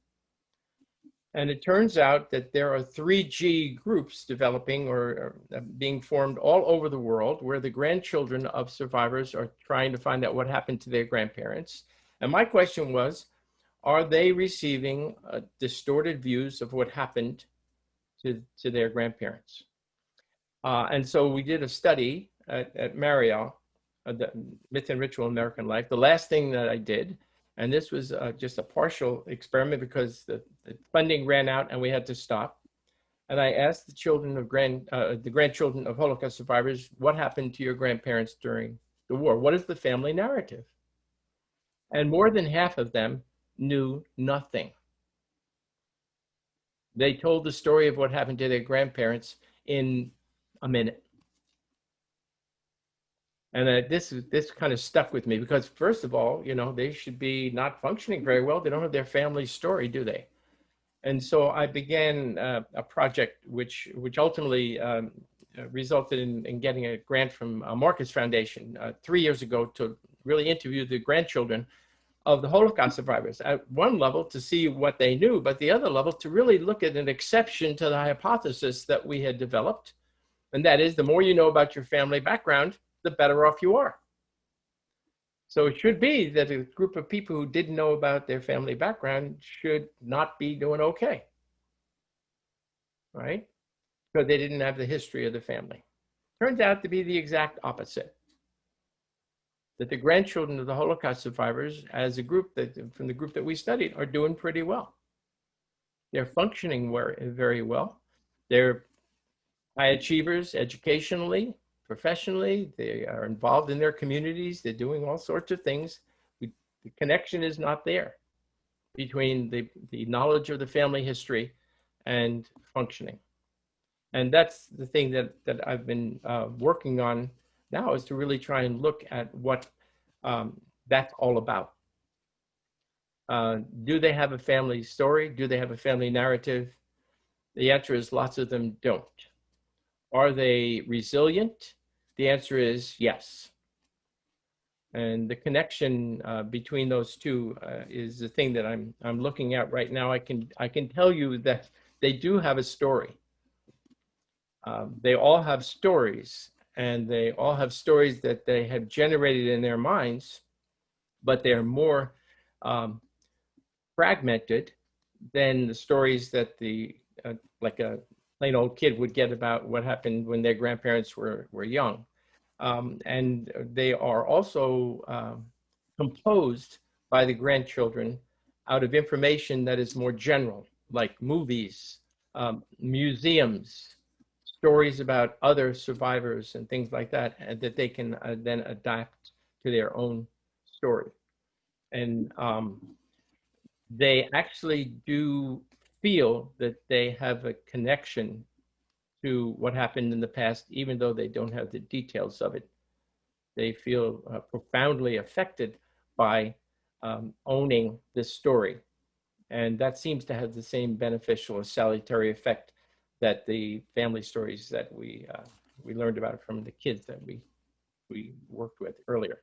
Speaker 3: And it turns out that there are 3G groups developing or being formed all over the world where the grandchildren of survivors are trying to find out what happened to their grandparents. And my question was, are they receiving distorted views of what happened to their grandparents? And so we did a study at Mariel, the Myth and Ritual American Life. The last thing that I did, and this was just a partial experiment because the funding ran out and we had to stop. And I asked the children of the grandchildren of Holocaust survivors, what happened to your grandparents during the war? What is the family narrative? And more than half of them knew nothing. They told the story of what happened to their grandparents in a minute. And this kind of stuck with me because, first of all, you know, they should be not functioning very well. They don't have their family story, do they? And so I began a project which ultimately resulted in getting a grant from Marcus Foundation 3 years ago to really interview the grandchildren of the Holocaust survivors. At one level to see what they knew, but the other level to really look at an exception to the hypothesis that we had developed. And that is, the more you know about your family background, the better off you are. So it should be that a group of people who didn't know about their family background should not be doing okay, right? Because they didn't have the history of the family. Turns out to be the exact opposite. That the grandchildren of the Holocaust survivors, as a group from the group that we studied, are doing pretty well. They're functioning very well. They're high achievers educationally, professionally. They are involved in their communities. They're doing all sorts of things. The connection is not there between the knowledge of the family history and functioning. And that's the thing that I've been working on now, is to really try and look at what that's all about. Do they have a family story? Do they have a family narrative? The answer is lots of them don't. Are they resilient? The answer is yes. And the connection between those two is the thing that I'm looking at right now. I can tell you that they do have a story. They all have stories, and they all have stories that they have generated in their minds, but they're more fragmented than the stories that like a plain old kid would get about what happened when their grandparents were young. And they are also composed by the grandchildren out of information that is more general, like movies, museums, stories about other survivors and things like that, and that they can then adapt to their own story. And they actually do feel that they have a connection to what happened in the past, even though they don't have the details of it. They feel profoundly affected by owning this story. And that seems to have the same beneficial or salutary effect that the family stories that we learned about from the kids that we worked with earlier.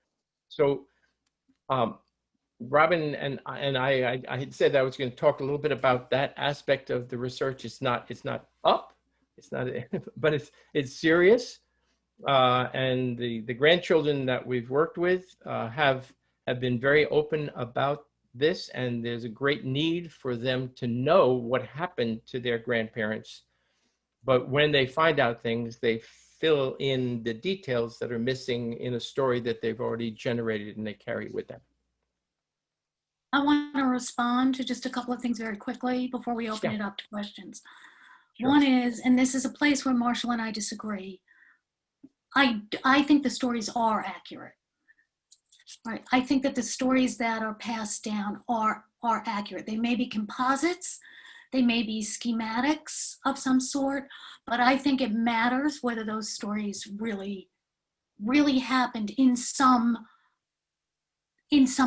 Speaker 3: So Robyn and I had said I was going to talk a little bit about that aspect of the research. It's not up, it's not, but it's serious. And the grandchildren that we've worked with have been very open about this, and there's a great need for them to know what happened to their grandparents. But when they find out things, they fill in the details that are missing in a story that they've already generated and they carry with them.
Speaker 2: I want to respond to just a couple of things very quickly before we open it up to questions.
Speaker 3: Sure.
Speaker 2: One is, and this is a place where Marshall and I disagree, I think the stories are accurate. Right. I think that the stories that are passed down are accurate. They may be composites, they may be schematics of some sort, but I think it matters whether those stories really happened in some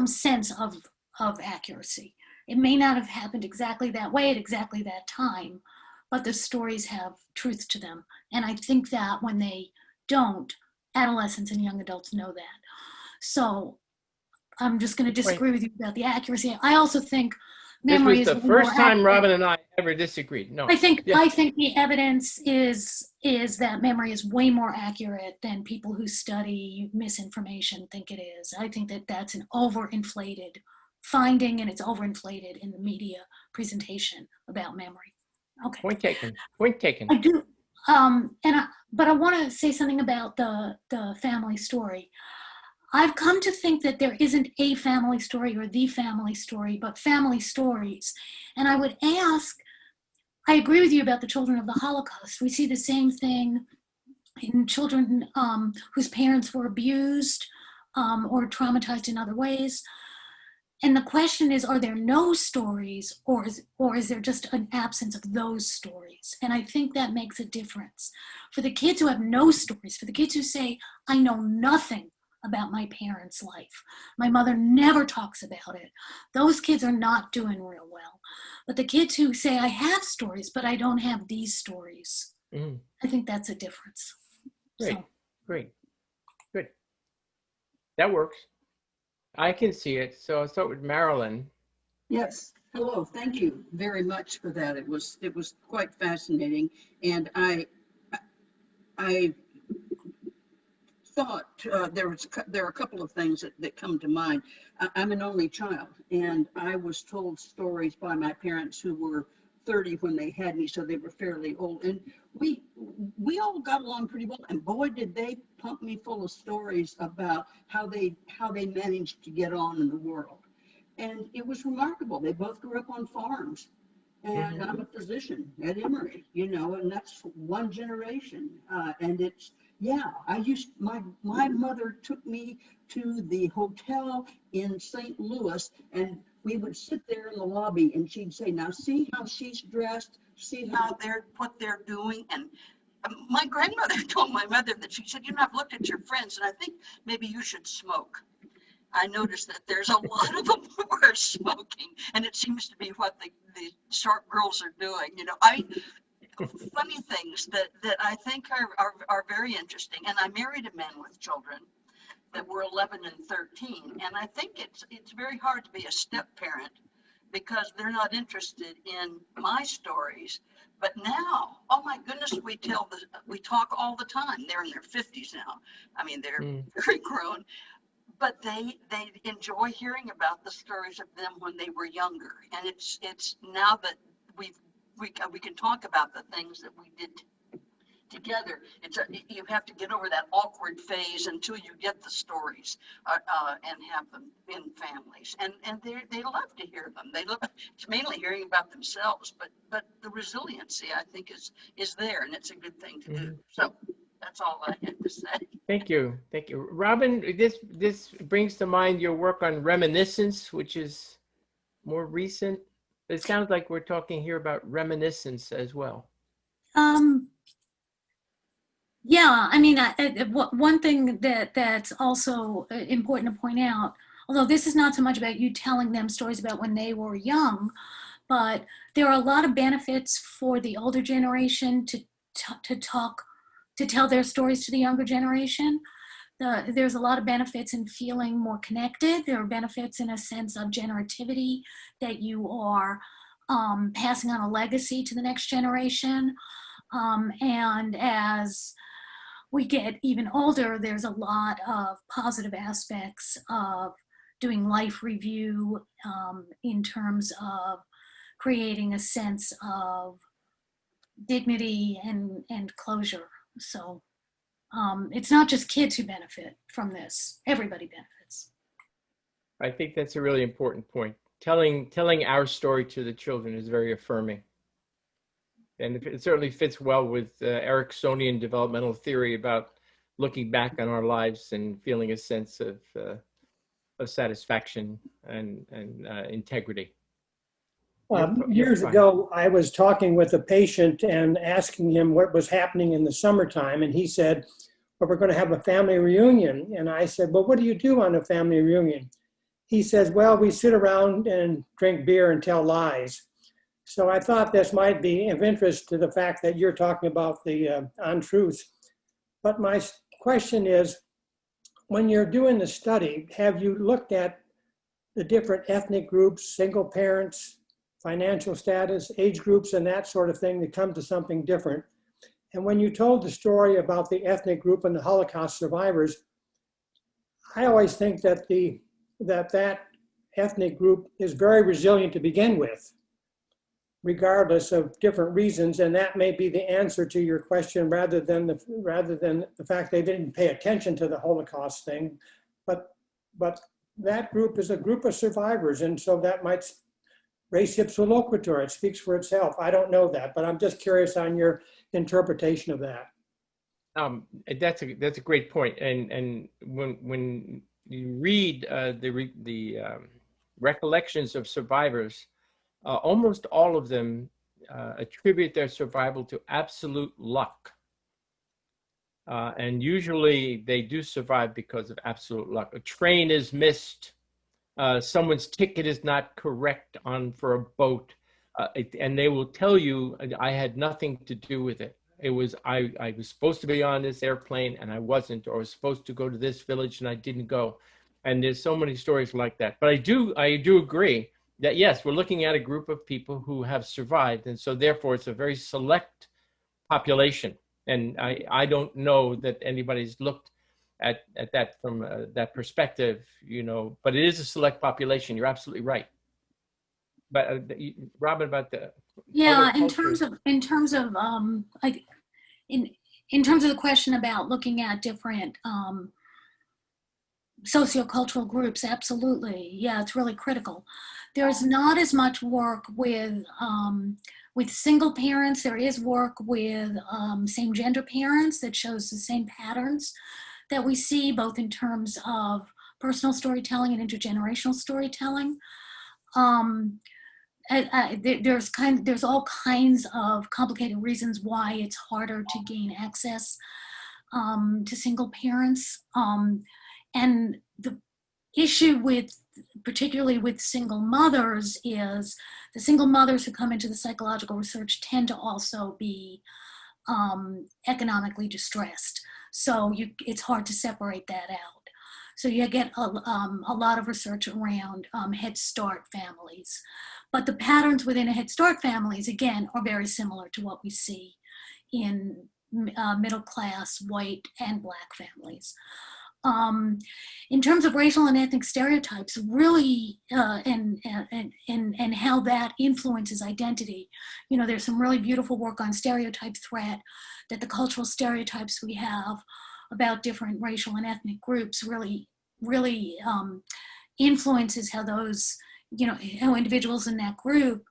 Speaker 2: sense of accuracy. It may not have happened exactly that way at exactly that time, but the stories have truth to them. And I think that when they don't, adolescents and young adults know that. So I'm just going to disagree with you about the accuracy. I also think memory is
Speaker 3: the first time Robyn and I ever disagreed. No,
Speaker 2: I think the evidence is that memory is way more accurate than people who study misinformation think it is. I think that that's an overinflated finding, and it's overinflated in the media presentation about memory. Okay.
Speaker 3: Point taken. Point taken.
Speaker 2: I do, but I want to say something about the family story. I've come to think that there isn't a family story or the family story, but family stories. And I would ask, I agree with you about the children of the Holocaust. We see the same thing in children whose parents were abused or traumatized in other ways. And the question is, are there no stories, or is there just an absence of those stories? And I think that makes a difference. For the kids who have no stories, for the kids who say, I know nothing about my parents' life, my mother never talks about it, those kids are not doing real well. But the kids who say, I have stories, but I don't have these stories, I think that's a difference.
Speaker 3: Great, great, good. That works. I can see it. So I'll start with Marilynne.
Speaker 4: Yes. Hello. Thank you very much for that. It was quite fascinating, and I thought there are a couple of things that come to mind. I'm an only child, and I was told stories by my parents who were 30 when they had me, so they were fairly old, and we all got along pretty well, and boy did they pump me full of stories about how they managed to get on in the world. And it was remarkable. They both grew up on farms, and I'm a physician at Emory, and that's one generation. And it's, my mother took me to the hotel in St. Louis, and we would sit there in the lobby, and she'd say, now see how she's dressed, see what they're doing. And my grandmother told my mother that, she said, I've looked at your friends, and I think maybe you should smoke. I noticed that there's a lot of them who are smoking, and it seems to be what the sharp girls are doing. Funny things that I think are very interesting. And I married a man with children that were 11 and 13, and I think it's very hard to be a step parent because they're not interested in my stories. But now, oh my goodness, we talk all the time. They're in their 50s now. I mean, they're very grown. But they enjoy hearing about the stories of them when they were younger, and it's now that we can talk about the things that we did together. You have to get over that awkward phase until you get the stories and have them in families, and they love to hear them. It's mainly hearing about themselves, but the resiliency I think is there, and it's a good thing to do. So that's all I had to say.
Speaker 3: Thank you. Thank you. Robyn, this brings to mind your work on reminiscence, which is more recent. It sounds like we're talking here about reminiscence as well.
Speaker 2: Yeah, I mean, one thing that's also important to point out, although this is not so much about you telling them stories about when they were young, but there are a lot of benefits for the older generation to tell their stories to the younger generation, there's a lot of benefits in feeling more connected. There are benefits in a sense of generativity, that you are passing on a legacy to the next generation. And as we get even older, there's a lot of positive aspects of doing life review in terms of creating a sense of dignity and closure. So it's not just kids who benefit from this, everybody benefits.
Speaker 3: I think that's a really important point. Telling our story to the children is very affirming. And it certainly fits well with Ericksonian developmental theory about looking back on our lives and feeling a sense of satisfaction and integrity.
Speaker 5: Years ago, I was talking with a patient and asking him what was happening in the summertime. And he said, well, we're going to have a family reunion. And I said, well, what do you do on a family reunion? He says, well, we sit around and drink beer and tell lies. So I thought this might be of interest to the fact that you're talking about the untruths. But my question is, when you're doing the study, have you looked at the different ethnic groups, single parents, financial status, age groups, and that sort of thing to come to something different? And when you told the story about the ethnic group and the Holocaust survivors, I always think that that ethnic group is very resilient to begin with, regardless of different reasons, and that may be the answer to your question rather than the fact they didn't pay attention to the Holocaust thing, but that group is a group of survivors, and so that might res ipsa loquitur, it speaks for itself. I don't know that, but I'm just curious on your interpretation of that.
Speaker 3: That's a great point, and when you read the recollections of survivors, almost all of them attribute their survival to absolute luck. And usually they do survive because of absolute luck. A train is missed, someone's ticket is not correct for a boat, and they will tell you, I had nothing to do with it. It was, I was supposed to be on this airplane and I wasn't, or I was supposed to go to this village and I didn't go. And there's so many stories like that. But I do agree that yes, we're looking at a group of people who have survived. And so therefore it's a very select population. And I don't know that anybody's looked at that from that perspective, you know, but it is a select population. You're absolutely right. But Robyn, about the
Speaker 2: in terms of the question about looking at different sociocultural groups, absolutely, yeah, it's really critical. There's not as much work with single parents. There is work with same gender parents that shows the same patterns that we see, both in terms of personal storytelling and intergenerational storytelling. There's all kinds of complicated reasons why it's harder to gain access to single parents. And the issue particularly with single mothers, is the single mothers who come into the psychological research tend to also be economically distressed. So it's hard to separate that out. So you get a lot of research around Head Start families. But the patterns within a Head Start families, again, are very similar to what we see in middle class, white, and Black families. In terms of racial and ethnic stereotypes, really, and how that influences identity, you know, there's some really beautiful work on stereotype threat, that the cultural stereotypes we have about different racial and ethnic groups really influences how those, you know, how individuals in that group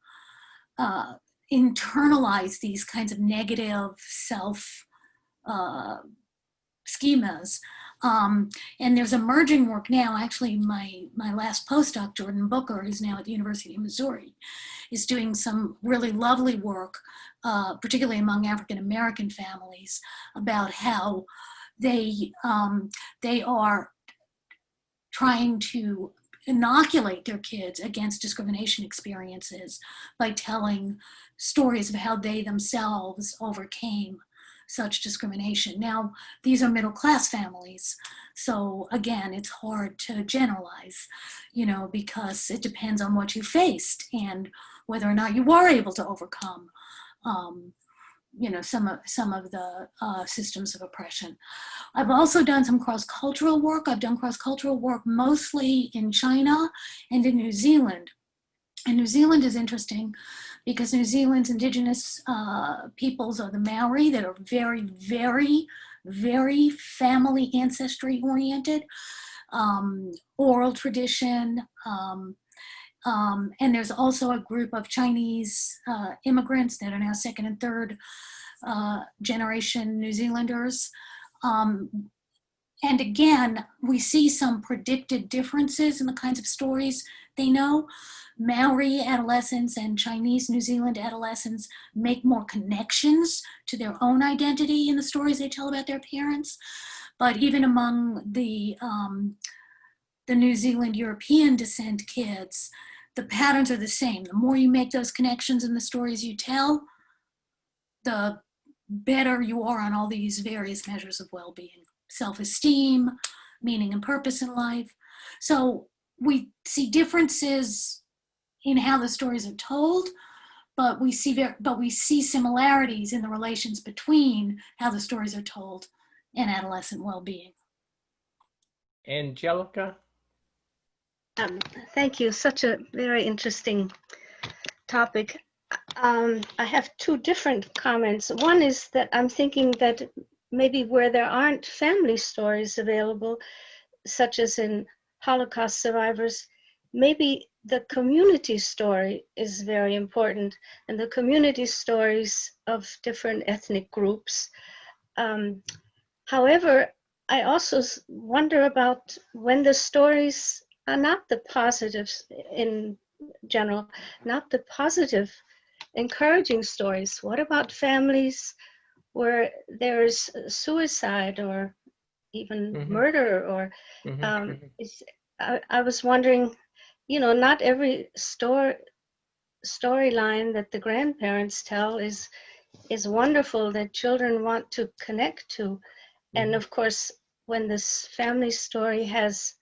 Speaker 2: internalize these kinds of negative self schemas. And there's emerging work now. Actually, my last postdoc, Jordan Booker, who's now at the University of Missouri, is doing some really lovely work, particularly among African-American families, about how they are trying to inoculate their kids against discrimination experiences by telling stories of how they themselves overcame such discrimination. Now, these are middle-class families. So again, it's hard to generalize, you know, because it depends on what you faced and whether or not you were able to overcome, you know, some of the systems of oppression. I've also done some cross-cultural work. I've done cross-cultural work mostly in China and in New Zealand. And New Zealand is interesting because New Zealand's indigenous peoples are the Maori that are very, very, very family ancestry oriented, oral tradition. And there's also a group of Chinese immigrants that are now second and third generation New Zealanders. And again, we see some predicted differences in the kinds of stories they know. Maori adolescents and Chinese New Zealand adolescents make more connections to their own identity in the stories they tell about their parents. But even among the New Zealand European descent kids, the patterns are the same. The more you make those connections in the stories you tell, the better you are on all these various measures of well-being, self-esteem, meaning and purpose in life. So we see differences in how the stories are told, but we see similarities in the relations between how the stories are told and adolescent well-being.
Speaker 3: Angelica?
Speaker 6: Thank you. Such a very interesting topic. I have two different comments. One is that I'm thinking that maybe where there aren't family stories available, such as in Holocaust survivors, maybe the community story is very important, and the community stories of different ethnic groups. However, I also wonder about when the stories are not the positives in general, not the positive, encouraging stories. What about families where there's suicide or even murder? Or I was wondering, you know, not every storyline that the grandparents tell is wonderful, that children want to connect to. And of course, when this family story has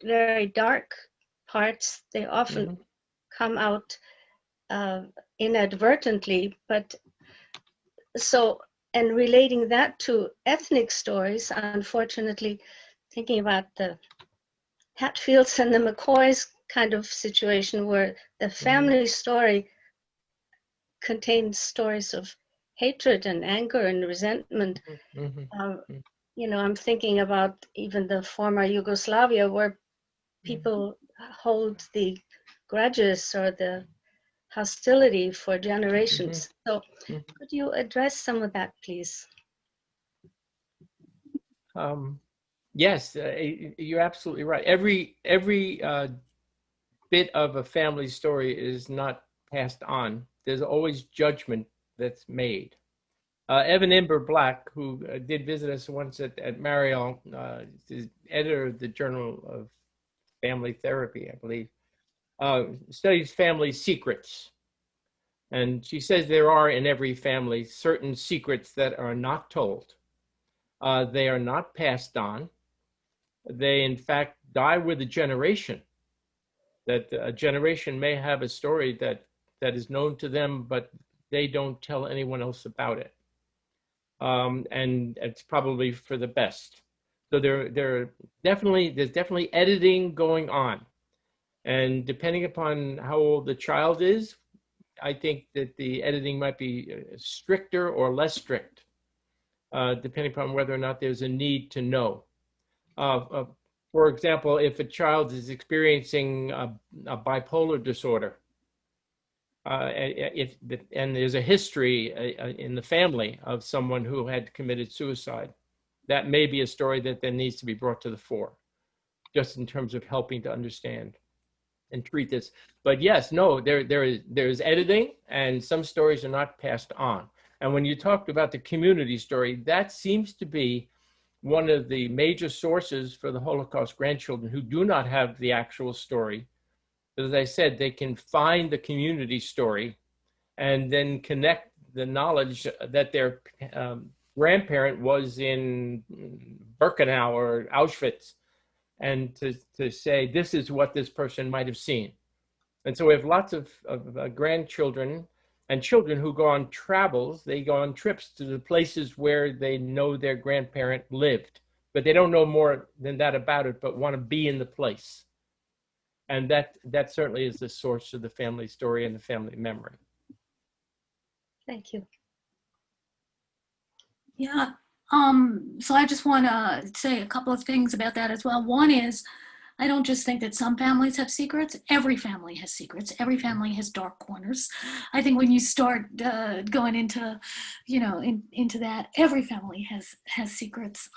Speaker 6: very dark parts, they often come out inadvertently. But so, and relating that to ethnic stories, unfortunately, thinking about the Hatfields and the McCoys kind of situation where the family story contains stories of hatred and anger and resentment. You know, I'm thinking about even the former Yugoslavia, where people hold the grudges or the hostility for generations. So could you address some of that, please?
Speaker 3: Yes, you're absolutely right. Every bit of a family story is not passed on. There's always judgment that's made. Evan Imber Black, who did visit us once at Mariel, is editor of the Journal of Family Therapy, I believe, studies family secrets. And she says there are in every family certain secrets that are not told. They are not passed on. They, in fact, die with a generation. That a generation may have a story that is known to them, but they don't tell anyone else about it. And it's probably for the best. So there's definitely editing going on. And depending upon how old the child is, I think that the editing might be stricter or less strict, depending upon whether or not there's a need to know. For example, if a child is experiencing a bipolar disorder, and there's a history in the family of someone who had committed suicide, that may be a story that then needs to be brought to the fore, just in terms of helping to understand and treat this. But yes, no, there's editing, and some stories are not passed on. And when you talked about the community story, that seems to be one of the major sources for the Holocaust grandchildren who do not have the actual story. As I said, they can find the community story and then connect the knowledge that their grandparent was in Birkenau or Auschwitz, and to say, this is what this person might have seen. And so we have lots of grandchildren and children who go on travels. They go on trips to the places where they know their grandparent lived, but they don't know more than that about it, but want to be in the place. And that certainly is the source of the family story and the family memory.
Speaker 6: Thank you.
Speaker 2: Yeah. So I just want to say a couple of things about that as well. One is, I don't just think that some families have secrets. Every family has secrets. Every family has dark corners. I think when you start going into, into that, every family has secrets.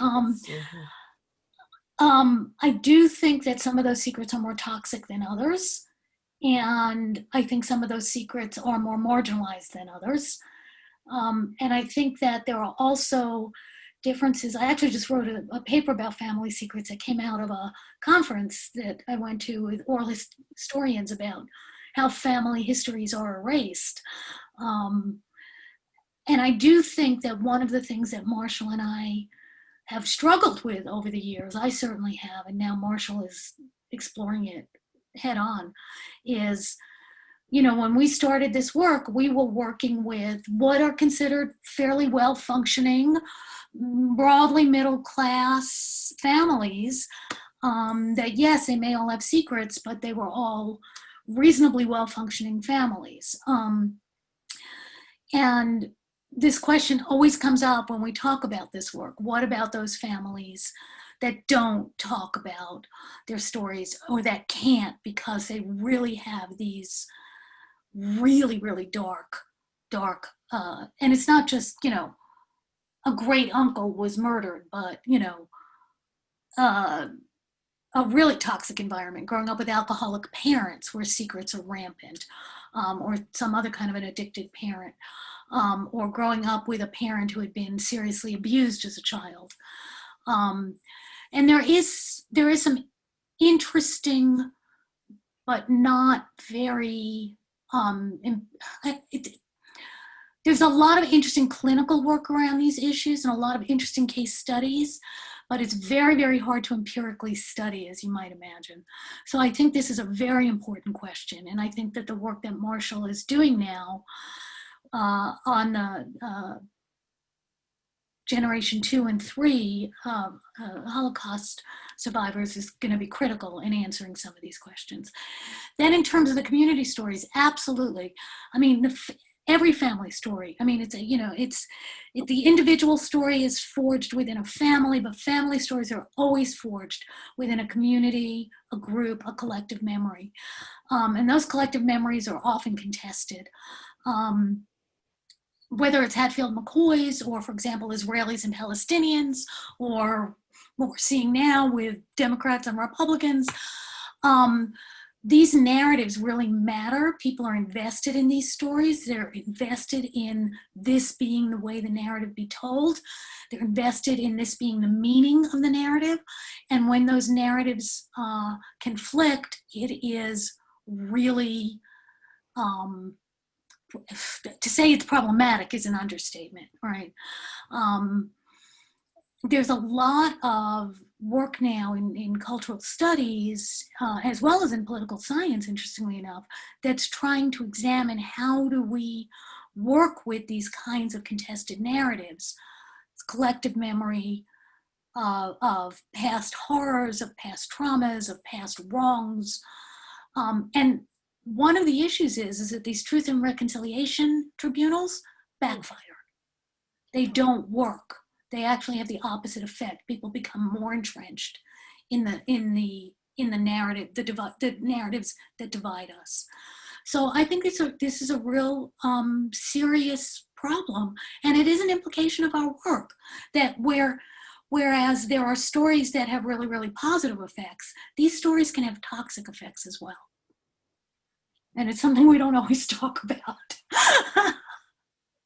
Speaker 2: I do think that some of those secrets are more toxic than others. And I think some of those secrets are more marginalized than others. And I think that there are also differences. I actually just wrote a paper about family secrets that came out of a conference that I went to with oral historians about how family histories are erased. And I do think that one of the things that Marshall and I have struggled with over the years, I certainly have, and now Marshall is exploring it head on, is, when we started this work, we were working with what are considered fairly well-functioning, broadly middle-class families that, yes, they may all have secrets, but they were all reasonably well-functioning families. And this question always comes up when we talk about this work. What about those families that don't talk about their stories, or that can't because they really have these really, really dark, and it's not just, a great uncle was murdered, but, a really toxic environment, growing up with alcoholic parents where secrets are rampant, or some other kind of an addicted parent, or growing up with a parent who had been seriously abused as a child. And there is some interesting, but not very, there's a lot of interesting clinical work around these issues and a lot of interesting case studies, but it's very, very hard to empirically study, as you might imagine. So I think this is a very important question. And I think that the work that Marshall is doing now on the generation 2 and 3 Holocaust survivors is going to be critical in answering some of these questions. Then in terms of the community stories, absolutely. I mean, every family story. I mean, the individual story is forged within a family, but family stories are always forged within a community, a group, a collective memory. And those collective memories are often contested. Whether it's Hatfield-McCoy's, or, for example, Israelis and Palestinians, or what we're seeing now with Democrats and Republicans, these narratives really matter. People are invested in these stories. They're invested in this being the way the narrative be told. They're invested in this being the meaning of the narrative. And when those narratives conflict, it is really, to say it's problematic is an understatement, right? There's a lot of work now in cultural studies, as well as in political science, interestingly enough, that's trying to examine how do we work with these kinds of contested narratives, collective memory of past horrors, of past traumas, of past wrongs. And one of the issues is that these truth and reconciliation tribunals backfire. They don't work. They actually have the opposite effect. People become more entrenched in the narrative, the narratives that divide us. So I think this is a real serious problem, and it is an implication of our work that whereas there are stories that have really, really positive effects, these stories can have toxic effects as well. And it's something we don't always talk about.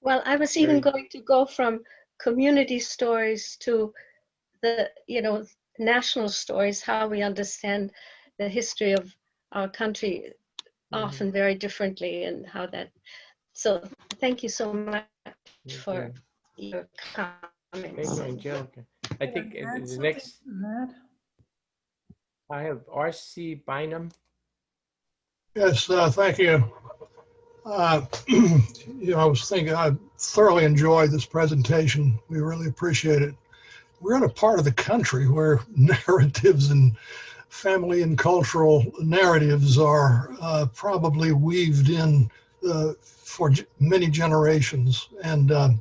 Speaker 6: Well, I was even going to go from community stories to the, national stories, how we understand the history of our country often very differently, and how that, so thank you so much. for
Speaker 3: Okay.
Speaker 6: your
Speaker 3: Thank
Speaker 6: comments.
Speaker 3: you, Angelica. I think
Speaker 5: Add
Speaker 3: the
Speaker 5: something
Speaker 3: next,
Speaker 5: to that?
Speaker 3: I have R.C. Bynum.
Speaker 7: Yes, thank you. I was thinking, I thoroughly enjoyed this presentation. We really appreciate it. We're in a part of the country where narratives and family and cultural narratives are probably weaved in for many generations. And of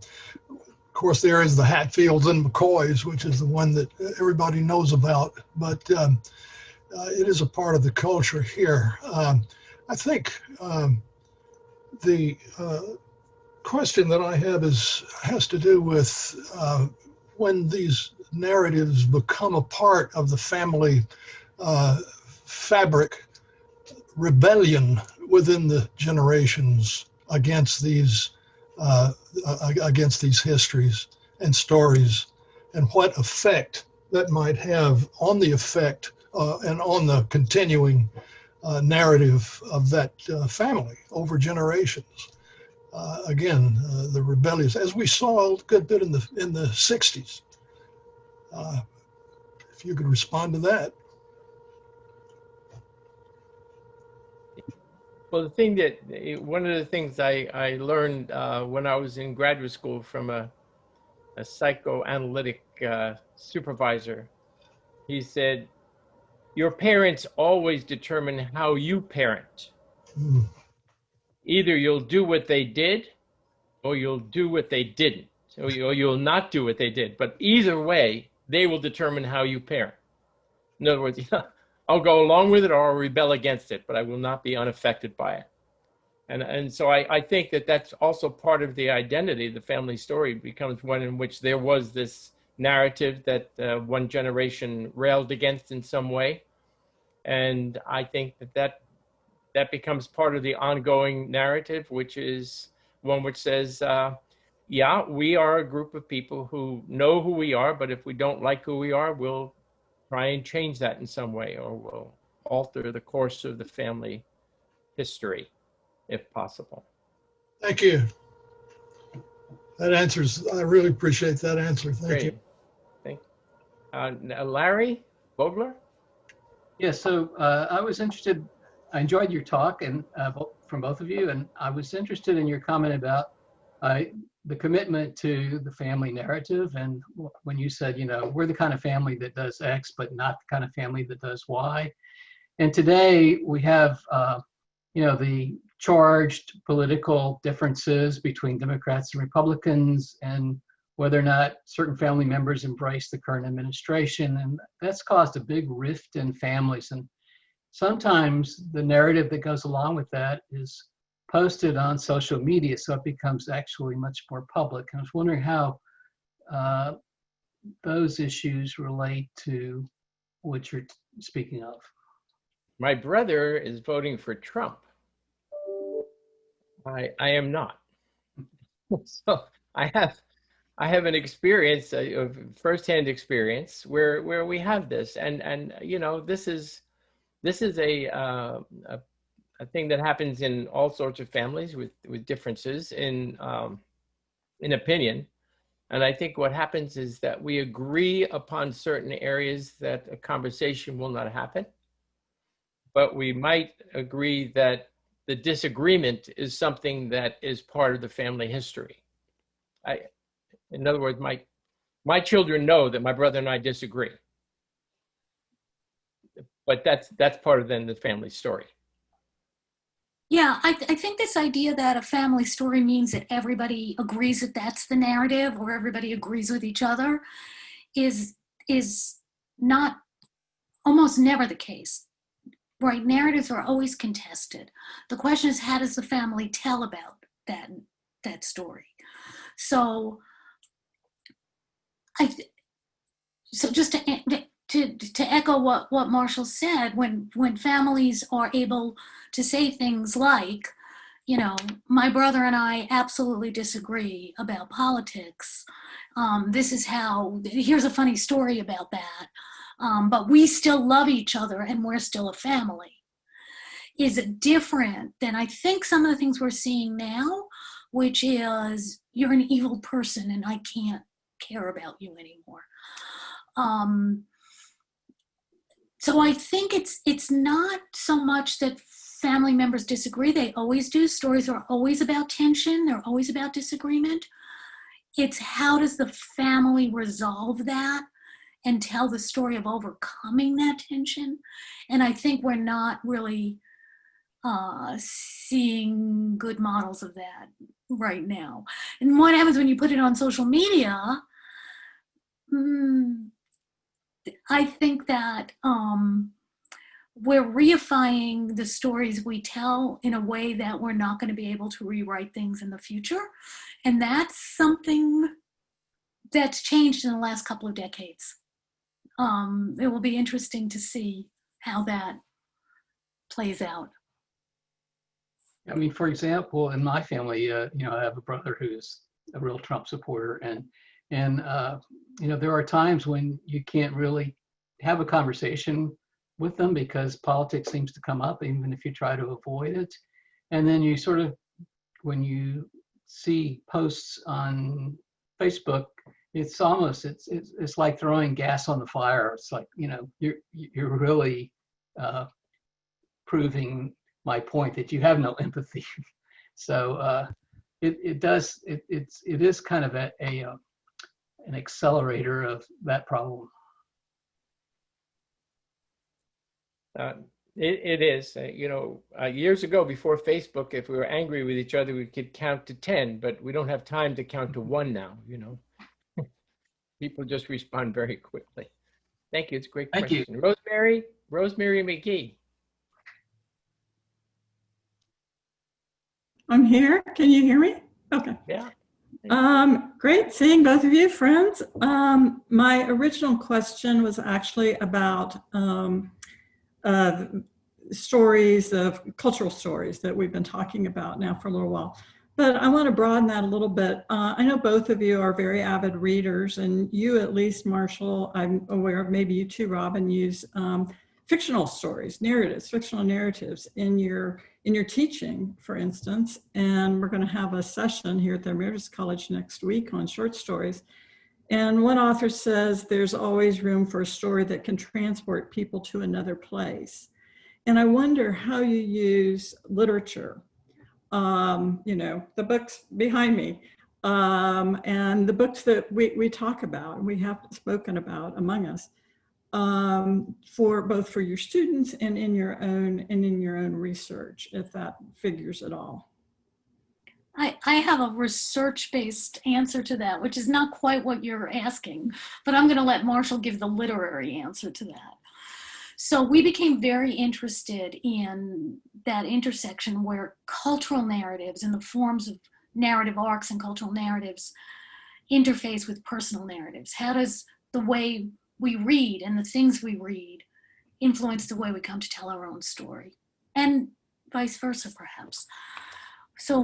Speaker 7: course, there is the Hatfields and McCoys, which is the one that everybody knows about. But it is a part of the culture here. I think the question that I have has to do with when these narratives become a part of the family fabric, rebellion within the generations against these histories and stories, and what effect that might have on the effect and on the continuing narrative of that family over generations. Again, the rebellious, as we saw a good bit in the 60s. If you could respond to that.
Speaker 3: Well, one of the things I learned when I was in graduate school from a psychoanalytic supervisor, he said, your parents always determine how you parent.
Speaker 7: Mm.
Speaker 3: Either you'll do what they did or you'll do what they didn't, or you'll not do what they did. But either way, they will determine how you parent. In other words, I'll go along with it or I'll rebel against it, but I will not be unaffected by it. And so I think that that's also part of the identity. The family story becomes one in which there was this narrative that one generation railed against in some way. And I think that becomes part of the ongoing narrative, which is one which says, yeah, we are a group of people who know who we are, but if we don't like who we are, we'll try and change that in some way, or we'll alter the course of the family history, if possible.
Speaker 7: Thank you. That answers, I really appreciate that answer. Thank you.
Speaker 3: Thank you. Larry Vogler?
Speaker 8: Yeah, so I enjoyed your talk and from both of you, and I was interested in your comment about the commitment to the family narrative. And when you said, we're the kind of family that does X, but not the kind of family that does Y. And today we have, the charged political differences between Democrats and Republicans, and whether or not certain family members embrace the current administration. And that's caused a big rift in families. And sometimes the narrative that goes along with that is posted on social media, so it becomes actually much more public. And I was wondering how those issues relate to what you're speaking of.
Speaker 3: My brother is voting for Trump. I am not. So I have an experience, of firsthand experience where we have this, and this is a thing that happens in all sorts of families with differences in opinion. And I think what happens is that we agree upon certain areas that a conversation will not happen, but we might agree that the disagreement is something that is part of the family history. In other words, my children know that my brother and I disagree, but that's part of then the family story.
Speaker 2: Yeah, I think this idea that a family story means that everybody agrees that that's the narrative, or everybody agrees with each other, is not, almost never the case. Right, narratives are always contested. The question is, how does the family tell about that story? So, just to echo what Marshall said, when families are able to say things like, my brother and I absolutely disagree about politics. Here's a funny story about that. But we still love each other and we're still a family, is different than I think some of the things we're seeing now, which is you're an evil person and I can't care about you anymore. So I think it's not so much that family members disagree. They always do. Stories are always about tension. They're always about disagreement. It's how does the family resolve that and tell the story of overcoming that tension. And I think we're not really seeing good models of that right now. And what happens when you put it on social media? I think that we're reifying the stories we tell in a way that we're not going to be able to rewrite things in the future. And that's something that's changed in the last couple of decades. It will be interesting to see how that plays out.
Speaker 8: I mean, for example, in my family, you know, I have a brother who's a real Trump supporter, and you know, there are times when you can't really have a conversation with them because politics seems to come up, even if you try to avoid it. And then you sort of, when you see posts on Facebook, it's almost it's like throwing gas on the fire. It's like, you know, you're really proving my point that you have no empathy. So it is kind of an accelerator of that problem.
Speaker 3: It is. You know, years ago, before Facebook, if we were angry with each other, we could count to 10, but we don't have time to count to 1 now, you know. People just respond very quickly. Thank you. It's a great question.
Speaker 8: Thank
Speaker 3: you. Rosemary McKay.
Speaker 9: I'm here. Can you hear me? Okay.
Speaker 3: Yeah.
Speaker 9: Great seeing both of you, friends. My original question was actually about stories of cultural stories that we've been talking about now for a little while. But I want to broaden that a little bit. I know both of you are very avid readers, and you at least, Marshall, I'm aware of, maybe you too, Robyn, use fictional stories, narratives, fictional narratives in your teaching, for instance. And we're going to have a session here at the Emeritus College next week on short stories. And one author says there's always room for a story that can transport people to another place. And I wonder how you use literature, you know, the books behind me, and the books that we talk about and we have spoken about among us, for both for your students and in your own research, if that figures at all.
Speaker 2: I have a research-based answer to that, which is not quite what you're asking, but I'm going to let Marshall give the literary answer to that. So we became very interested in that intersection where cultural narratives and the forms of narrative arcs and cultural narratives interface with personal narratives. How does the way we read and the things we read influence the way we come to tell our own story, and vice versa, perhaps. So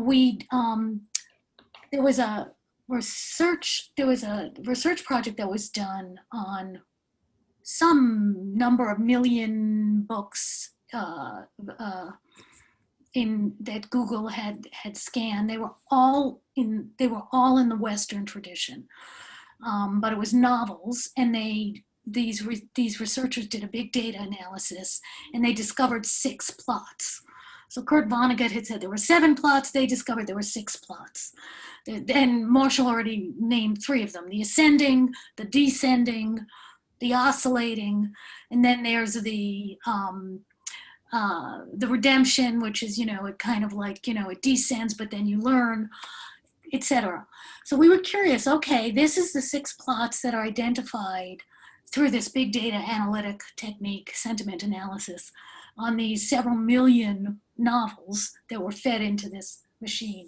Speaker 2: there was a research project that was done on some number of million books that Google had scanned. They were all in the Western tradition, but it was novels, and these researchers did a big data analysis, and they discovered 6 plots. So Kurt Vonnegut had said there were 7 plots. They discovered there were 6 plots. And Marshall already named 3 of them: the ascending, the descending, the oscillating, and then there's the redemption, which is, you know, it kind of like, you know, it descends, but then you learn, etc. So we were curious, okay, this is the 6 plots that are identified through this big data analytic technique, sentiment analysis, on these several million novels that were fed into this machine.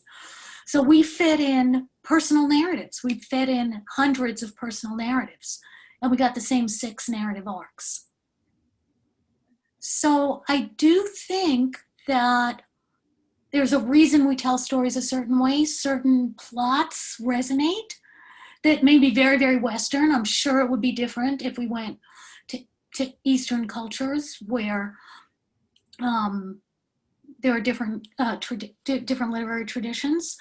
Speaker 2: So we fed in personal narratives. We fed in hundreds of personal narratives, and we got the same 6 narrative arcs. So I do think that there's a reason we tell stories a certain way. Certain plots resonate that may be very, very Western. I'm sure it would be different if we went to Eastern cultures where there are different literary traditions.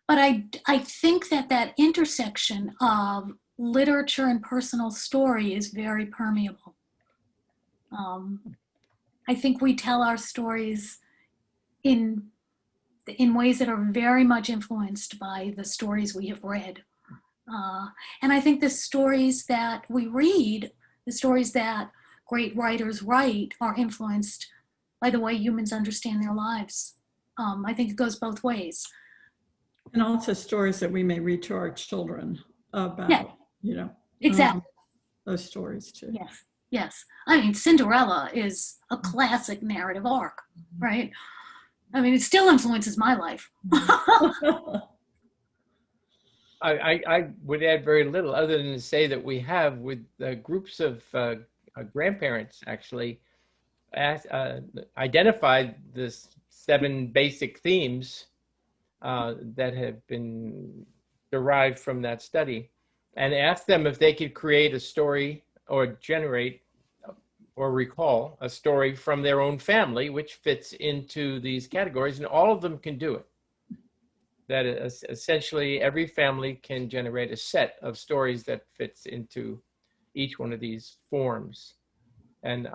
Speaker 2: But I think that intersection of literature and personal story is very permeable. I think we tell our stories in ways that are very much influenced by the stories we have read. And I think the stories that we read, the stories that great writers write, are influenced by the way humans understand their lives. I think it goes both ways.
Speaker 9: And also stories that we may read to our children about,
Speaker 2: Yeah.
Speaker 9: you know.
Speaker 2: Exactly.
Speaker 9: Those stories too.
Speaker 2: Yes, yes. I mean, Cinderella is a classic narrative arc, right? I mean, it still influences my life.
Speaker 3: I would add very little other than to say that we have with groups of grandparents actually identified the 7 basic themes that have been derived from that study, and asked them if they could create a story or generate or recall a story from their own family which fits into these categories, and all of them can do it. That is essentially every family can generate a set of stories that fits into each one of these forms. And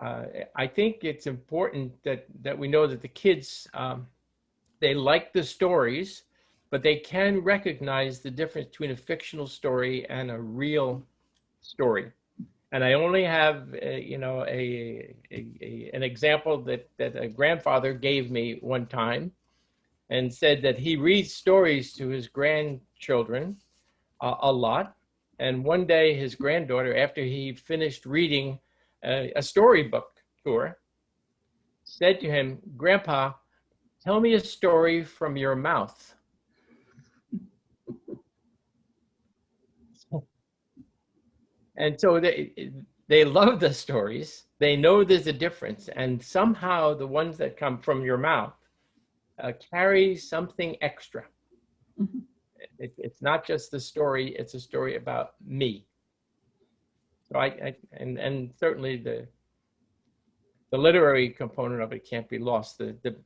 Speaker 3: I think it's important that we know that the kids, they like the stories, but they can recognize the difference between a fictional story and a real story. And I only have, an example that a grandfather gave me one time, and said that he reads stories to his grandchildren a lot. And one day his granddaughter, after he finished reading a storybook to her, said to him, "Grandpa, tell me a story from your mouth." And so they love the stories. They know there's a difference. And somehow the ones that come from your mouth carry something extra.
Speaker 9: Mm-hmm.
Speaker 3: It's not just the story, it's a story about me. So and certainly the literary component of it can't be lost.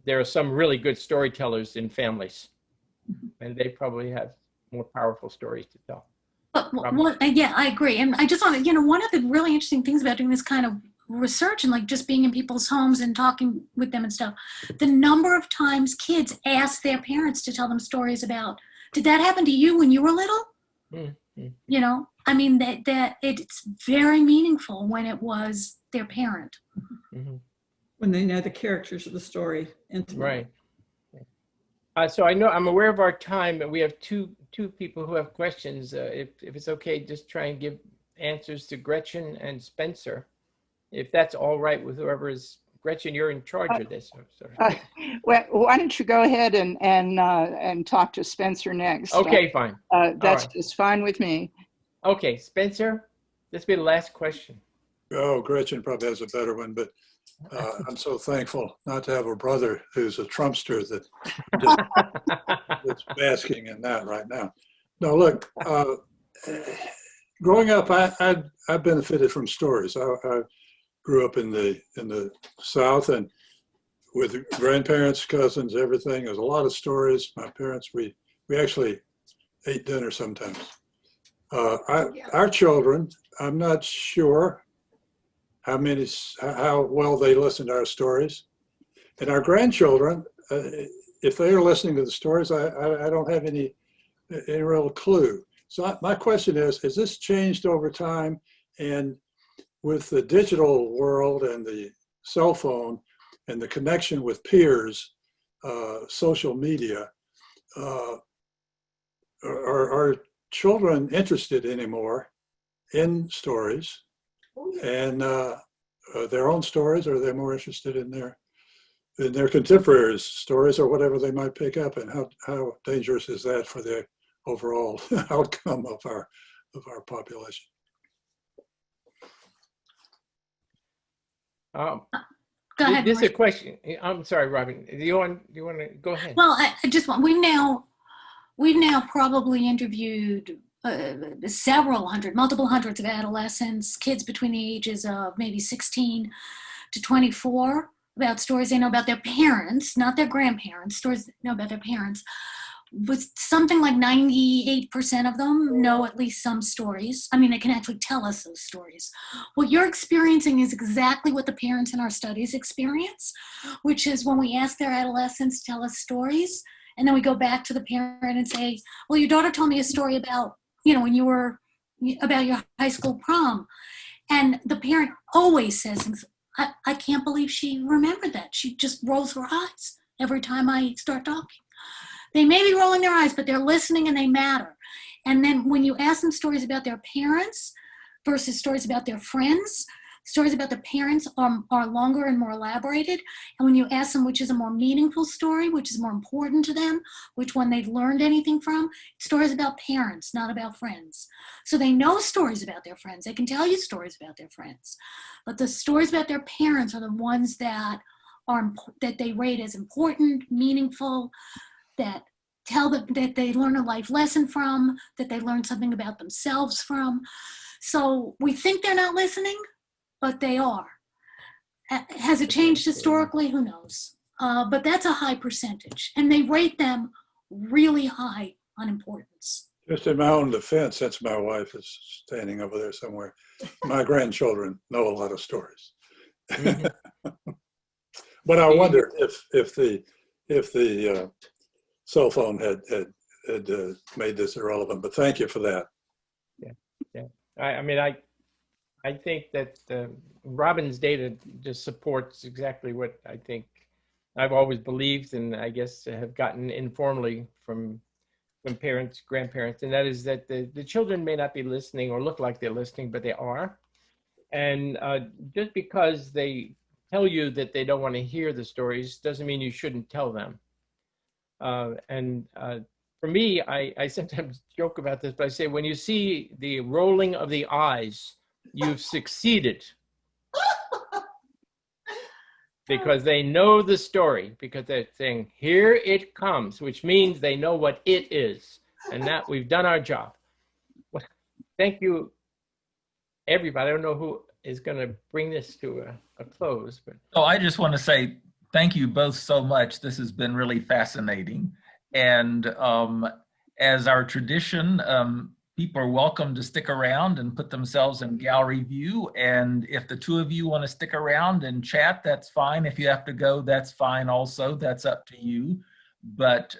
Speaker 3: There are some really good storytellers in families, and they probably have more powerful stories to tell.
Speaker 2: But yeah, I agree. And I just want to, one of the really interesting things about doing this kind of research and like just being in people's homes and talking with them and stuff, the number of times kids ask their parents to tell them stories about, did that happen to you when you were little?
Speaker 3: Mm-hmm.
Speaker 2: I mean, that it's very meaningful when it was their parent.
Speaker 3: Mm-hmm.
Speaker 9: When they know the characters of the story intimately.
Speaker 3: Right. So I'm aware of our time, and we have two people who have questions. If it's okay, just try and give answers to Gretchen and Spencer, if that's all right with whoever is. Gretchen, you're in charge of this.
Speaker 10: Well, why don't you go ahead and talk to Spencer next?
Speaker 3: Okay, fine.
Speaker 10: That's just fine with me.
Speaker 3: Okay, Spencer, this will be the last question.
Speaker 11: Oh, Gretchen probably has a better one, but I'm so thankful not to have a brother who's a Trumpster that just that's basking in that right now. No, look, growing up, I benefited from stories. I grew up in the South, and with grandparents, cousins, everything. There's a lot of stories. My parents, we actually ate dinner sometimes. Our children, I'm not sure how well they listen to our stories. And our grandchildren, if they are listening to the stories, I don't have any real clue. So my question is, has this changed over time? And with the digital world and the cell phone and the connection with peers, social media, are children interested anymore in stories and their own stories, or are they more interested in their contemporaries' stories or whatever they might pick up? And how dangerous is that for the overall outcome of our population?
Speaker 2: Go ahead.
Speaker 3: This is a question. I'm sorry, Robyn. Do you want to go ahead?
Speaker 2: Well, I just want, we've now probably interviewed multiple hundreds of adolescents, kids between the ages of maybe 16 to 24, about stories they know about their parents, not their grandparents, stories they know about their parents. with something like 98% of them know at least some stories. I mean, they can actually tell us those stories. What you're experiencing is exactly what the parents in our studies experience, which is when we ask their adolescents to tell us stories, and then we go back to the parent and say, well, your daughter told me a story about, when you were, about your high school prom. And the parent always says, I can't believe she remembered that. She just rolls her eyes every time I start talking. They may be rolling their eyes, but they're listening and they matter. And then when you ask them stories about their parents versus stories about their friends, stories about the parents are longer and more elaborated. And when you ask them which is a more meaningful story, which is more important to them, which one they've learned anything from, stories about parents, not about friends. So they know stories about their friends. They can tell you stories about their friends. But the stories about their parents are the ones that they rate as important, meaningful, that tell them that they learn a life lesson from, that they learn something about themselves from. So we think they're not listening, but they are. Has it changed historically? Who knows? But that's a high percentage, and they rate them really high on importance.
Speaker 11: Just in my own defense, since my wife is standing over there somewhere, my grandchildren know a lot of stories. But I wonder if the cell phone had made this irrelevant. But thank you for that.
Speaker 3: Yeah. I mean, I think that Robyn's data just supports exactly what I think I've always believed, and I guess have gotten informally from parents, grandparents, and that is that the children may not be listening or look like they're listening, but they are. And just because they tell you that they don't want to hear the stories doesn't mean you shouldn't tell them. For me, I sometimes joke about this, but I say, when you see the rolling of the eyes, you've succeeded. Because they know the story, because they're saying, here it comes, which means they know what it is, and that we've done our job. Well, thank you, everybody. I don't know who is going to bring this to a close. But
Speaker 12: So I just want to say thank you both so much. This has been really fascinating. And as our tradition, people are welcome to stick around and put themselves in gallery view. And if the two of you want to stick around and chat, that's fine. If you have to go, that's fine also. That's up to you. But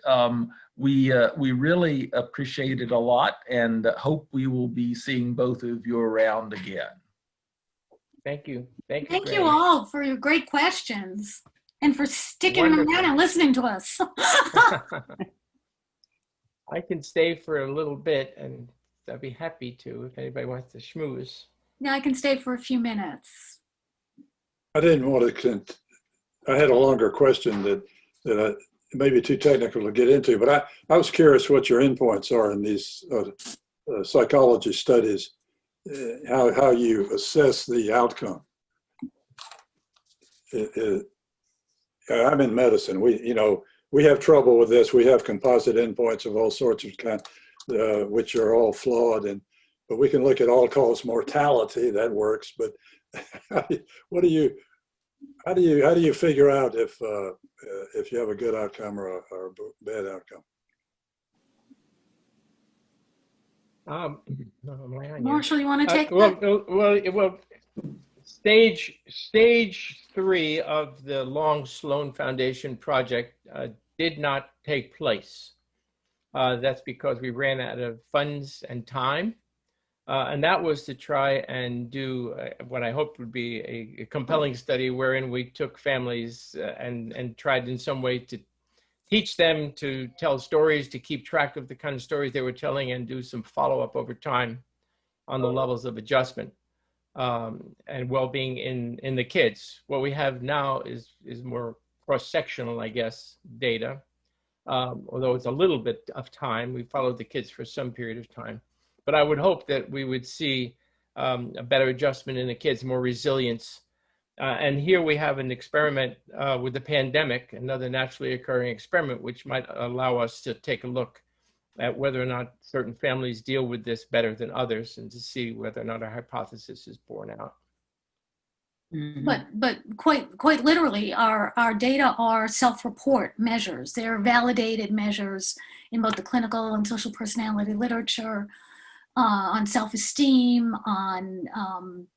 Speaker 12: we really appreciate it a lot, and hope we will be seeing both of you around again.
Speaker 3: Thank you. Thank you.
Speaker 2: Thank you all for your great questions and for sticking around and listening to us.
Speaker 3: I can stay for a little bit, and I'd be happy to if anybody wants to schmooze.
Speaker 2: Yeah, I can stay for a few minutes.
Speaker 11: I didn't want to. I had a longer question that may be too technical to get into, but I was curious what your endpoints are in these psychology studies, how you assess the outcome. I'm in medicine. We have trouble with this. We have composite endpoints of all sorts of kinds, which are all flawed, but we can look at all-cause mortality. That works. But how do you figure out if you have a good outcome or a bad outcome?
Speaker 2: Marshall, you want to take
Speaker 3: that? Well, stage 3 of the Long Sloan Foundation project did not take place. That's because we ran out of funds and time. And that was to try and do what I hoped would be a compelling study wherein we took families and tried in some way to teach them to tell stories, to keep track of the kind of stories they were telling, and do some follow-up over time on the levels of adjustment and well-being in the kids. What we have now is more cross-sectional, I guess, data. Although it's a little bit of time. We followed the kids for some period of time. But I would hope that we would see a better adjustment in the kids, more resilience. And here we have an experiment with the pandemic, another naturally occurring experiment, which might allow us to take a look at whether or not certain families deal with this better than others, and to see whether or not our hypothesis is borne out.
Speaker 2: But quite literally, our data are self-report measures. They're validated measures in both the clinical and social personality literature, on self-esteem, on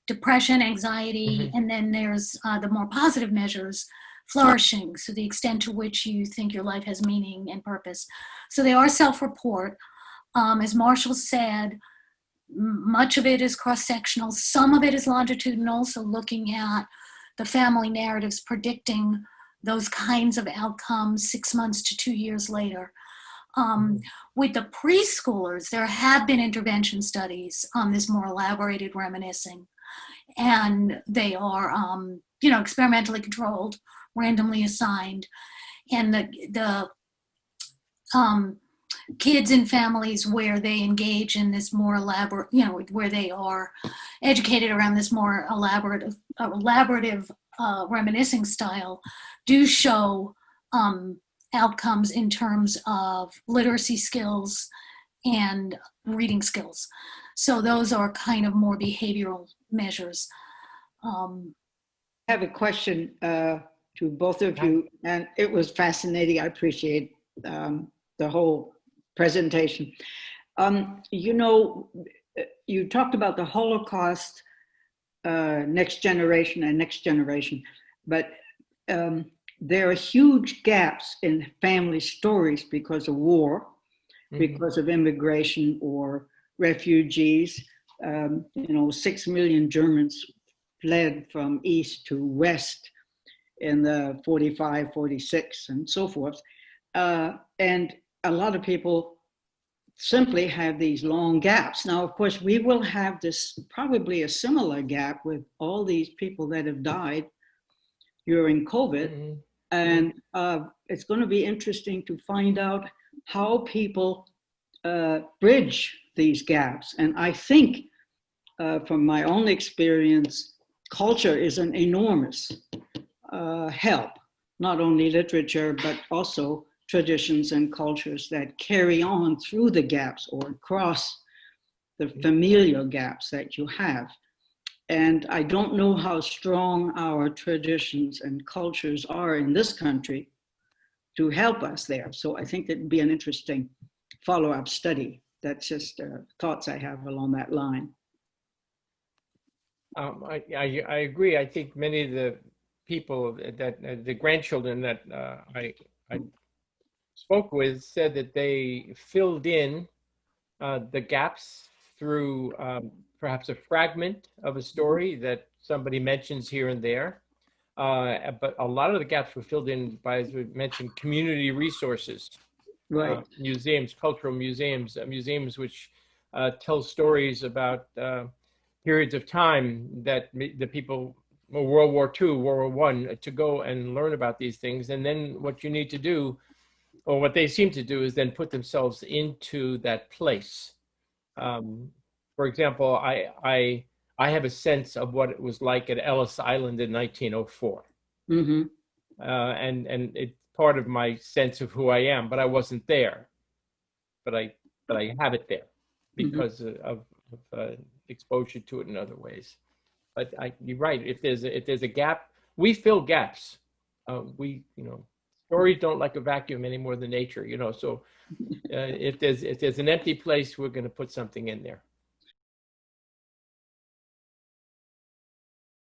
Speaker 2: depression, anxiety, and then there's the more positive measures, flourishing, so the extent to which you think your life has meaning and purpose. So they are self-report. As Marshall said, much of it is cross-sectional, some of it is longitudinal, so looking at the family narratives predicting those kinds of outcomes 6 months to 2 years later. With the preschoolers, there have been intervention studies on this more elaborated reminiscing, and they are, experimentally controlled, randomly assigned, and the kids in families where they engage in this more elaborate, where they are educated around this more elaborative reminiscing style, do show outcomes in terms of literacy skills and reading skills. So those are kind of more behavioral measures.
Speaker 13: I have a question to both of you, and it was fascinating. I appreciate the whole presentation. You talked about the Holocaust, next generation, but there are huge gaps in family stories because of war, because of immigration or refugees. 6 million Germans fled from east to west in the 45, 46, and so forth. And a lot of people simply have these long gaps. Now, of course, we will have this, probably a similar gap with all these people that have died during COVID. And it's going to be interesting to find out how people bridge these gaps. And I think from my own experience, culture is an enormous help, not only literature, but also traditions and cultures that carry on through the gaps or across the familial gaps that you have. And I don't know how strong our traditions and cultures are in this country to help us there. So I think it'd be an interesting follow-up study. That's just thoughts I have along that line.
Speaker 3: I agree. I think many of the people that the grandchildren that I spoke with said that they filled in the gaps through perhaps a fragment of a story that somebody mentions here and there. But a lot of the gaps were filled in by, as we mentioned, community resources.
Speaker 13: Right.
Speaker 3: Museums, cultural museums, museums which tell stories about periods of time that the people, World War II, World War I, to go and learn about these things. And then what you need to do, or what they seem to do, is then put themselves into that place. For example, I have a sense of what it was like at Ellis Island in 1904. And it's part of my sense of who I am, but I wasn't there. But I have it there because of exposure to it in other ways. But you're right. If there's a gap, we fill gaps. Stories don't like a vacuum any more than nature. So if there's an empty place, we're going to put something in there.